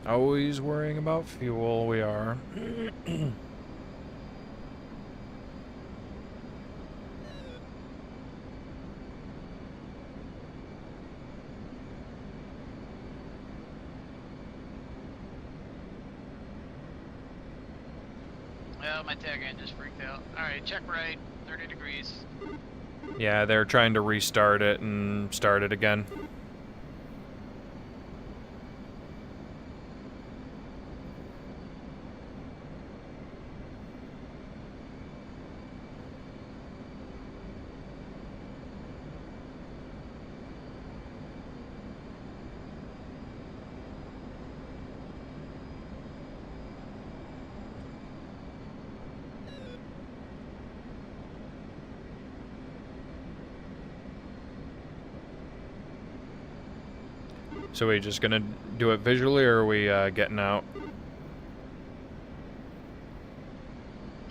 Always worrying about fuel, we are. Well, my tag end just freaked out. Alright, check right, 30 degrees. Yeah, they're trying to restart it and start it again. So we just gonna do it visually, or are we getting out?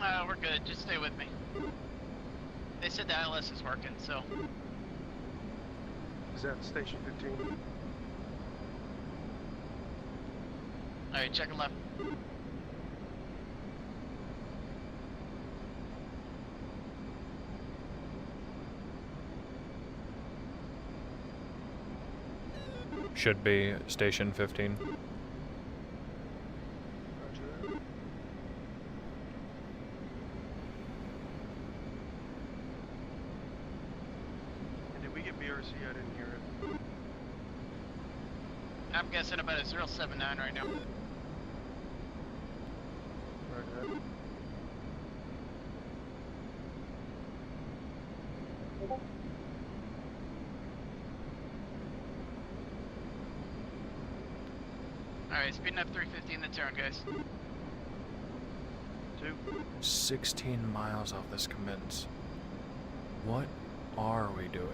We're good, just stay with me. They said the ILS is working, so. Is that station 15? Alright, checking left. Should be station 15. Roger that. And did we get BRC? I didn't hear it. I'm guessing about a 079 right now. Roger that. Alright, speeding up 350 in the turn, guys. 2. 16 miles off this commence. What are we doing?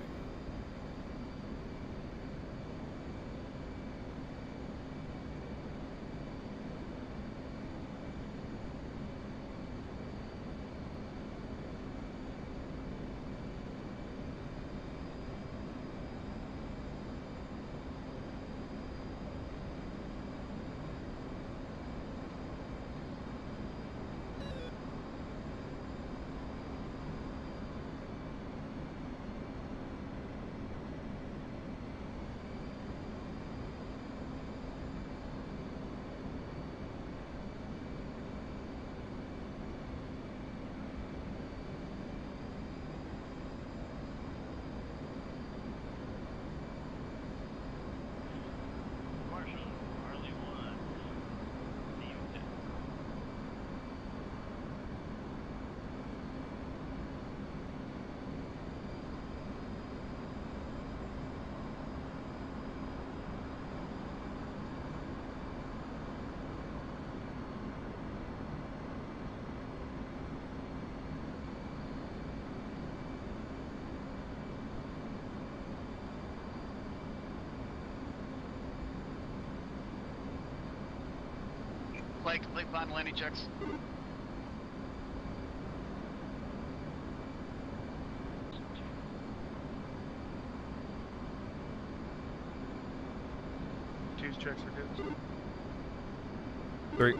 Flight complete, final landing checks. Two's checks are good. 3.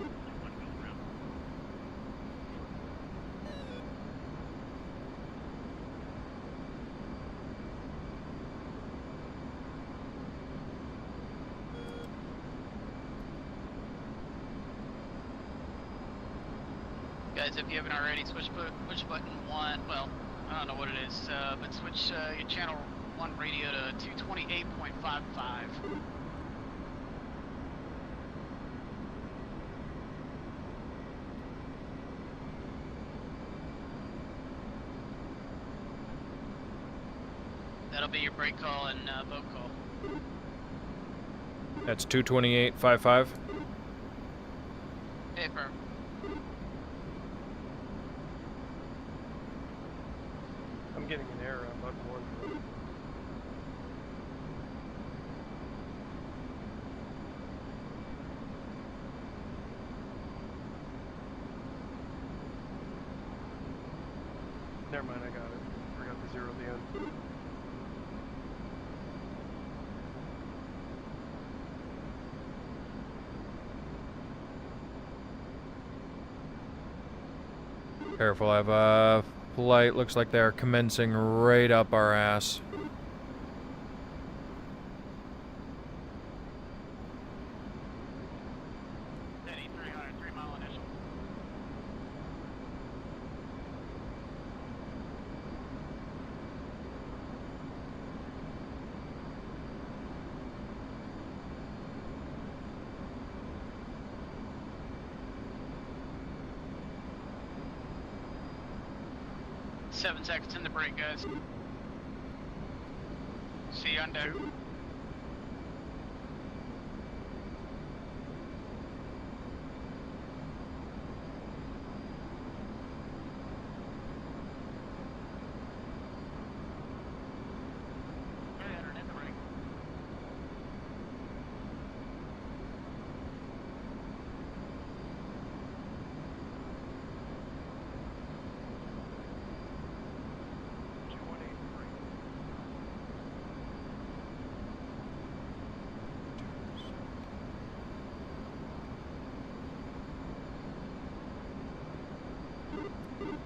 Guys, if you haven't already, push button 1, well, I don't know what it is, but switch your channel 1 radio to 228.55. That'll be your brake call and boat call. That's 228.55. Hey, firm. I'm getting an error on button 1. Never mind, I got it. Forgot the 0 at the end. Careful, I have a flight. Looks like they're commencing right up our ass. Steady, 300, 3 mile initial. Seven seconds in the break, guys. See you on deck.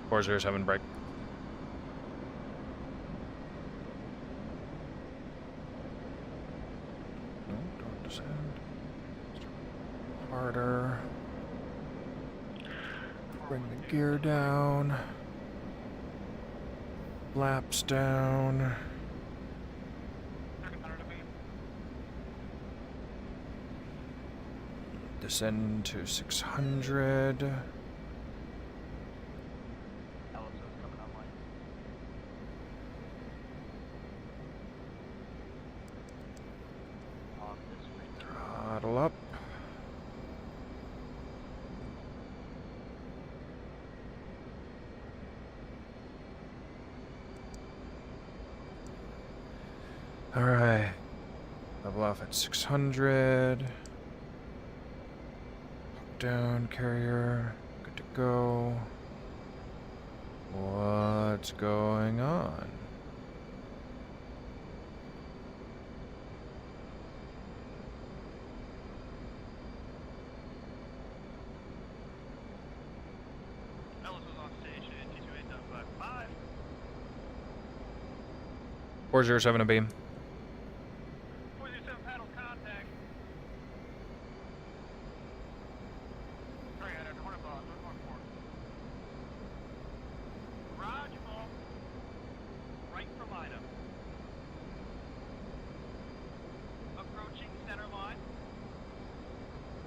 Four 407 break. No, don't descend. Harder. Bring the gear down. Flaps down. Descend to 600. Throttle up. All right. Level off at 600. Down, carrier. Good to go. What's going on? Ellis was on station, T28.55. 407 abeam. 407 paddle contact. 300, corner ball, 114. Roger, ball. Right for lineup. Approaching center line.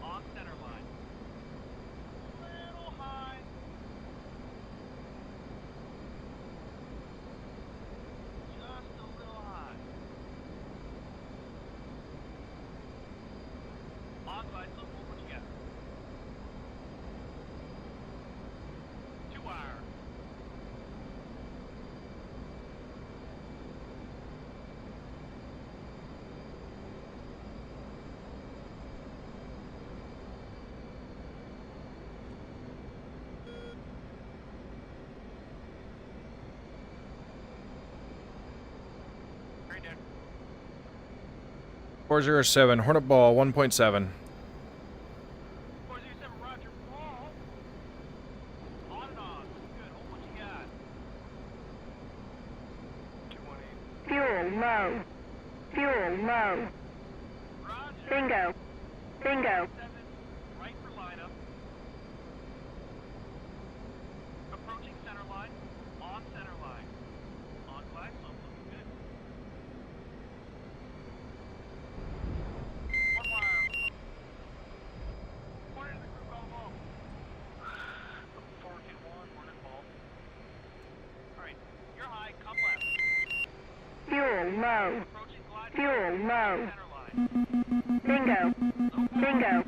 On center line. Little high. Just a little high. On side, so what you got? 2 wire. Green deck. 407 Hornet ball 1.7. 407, Roger, ball. On and on. Good, hold what you got. 218. Fuel low. Fuel low. Roger. Bingo. Bingo. 7, right for lineup. low. Fuel low. Bingo. Bingo.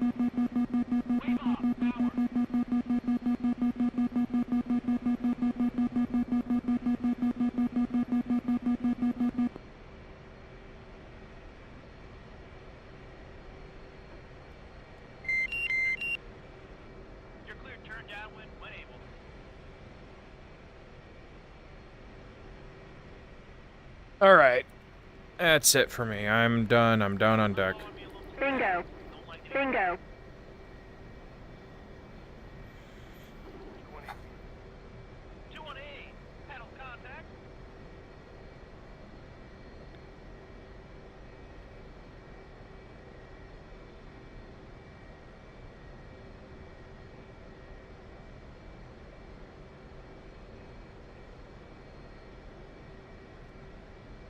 You're clear, turn downwind when able. All right. That's it for me. I'm done. I'm down on deck. Bingo. Bingo.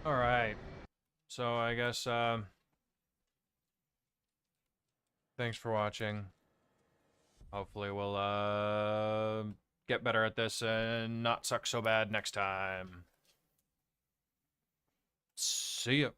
All right. So I guess thanks for watching. Hopefully we'll get better at this and not suck so bad next time. See ya.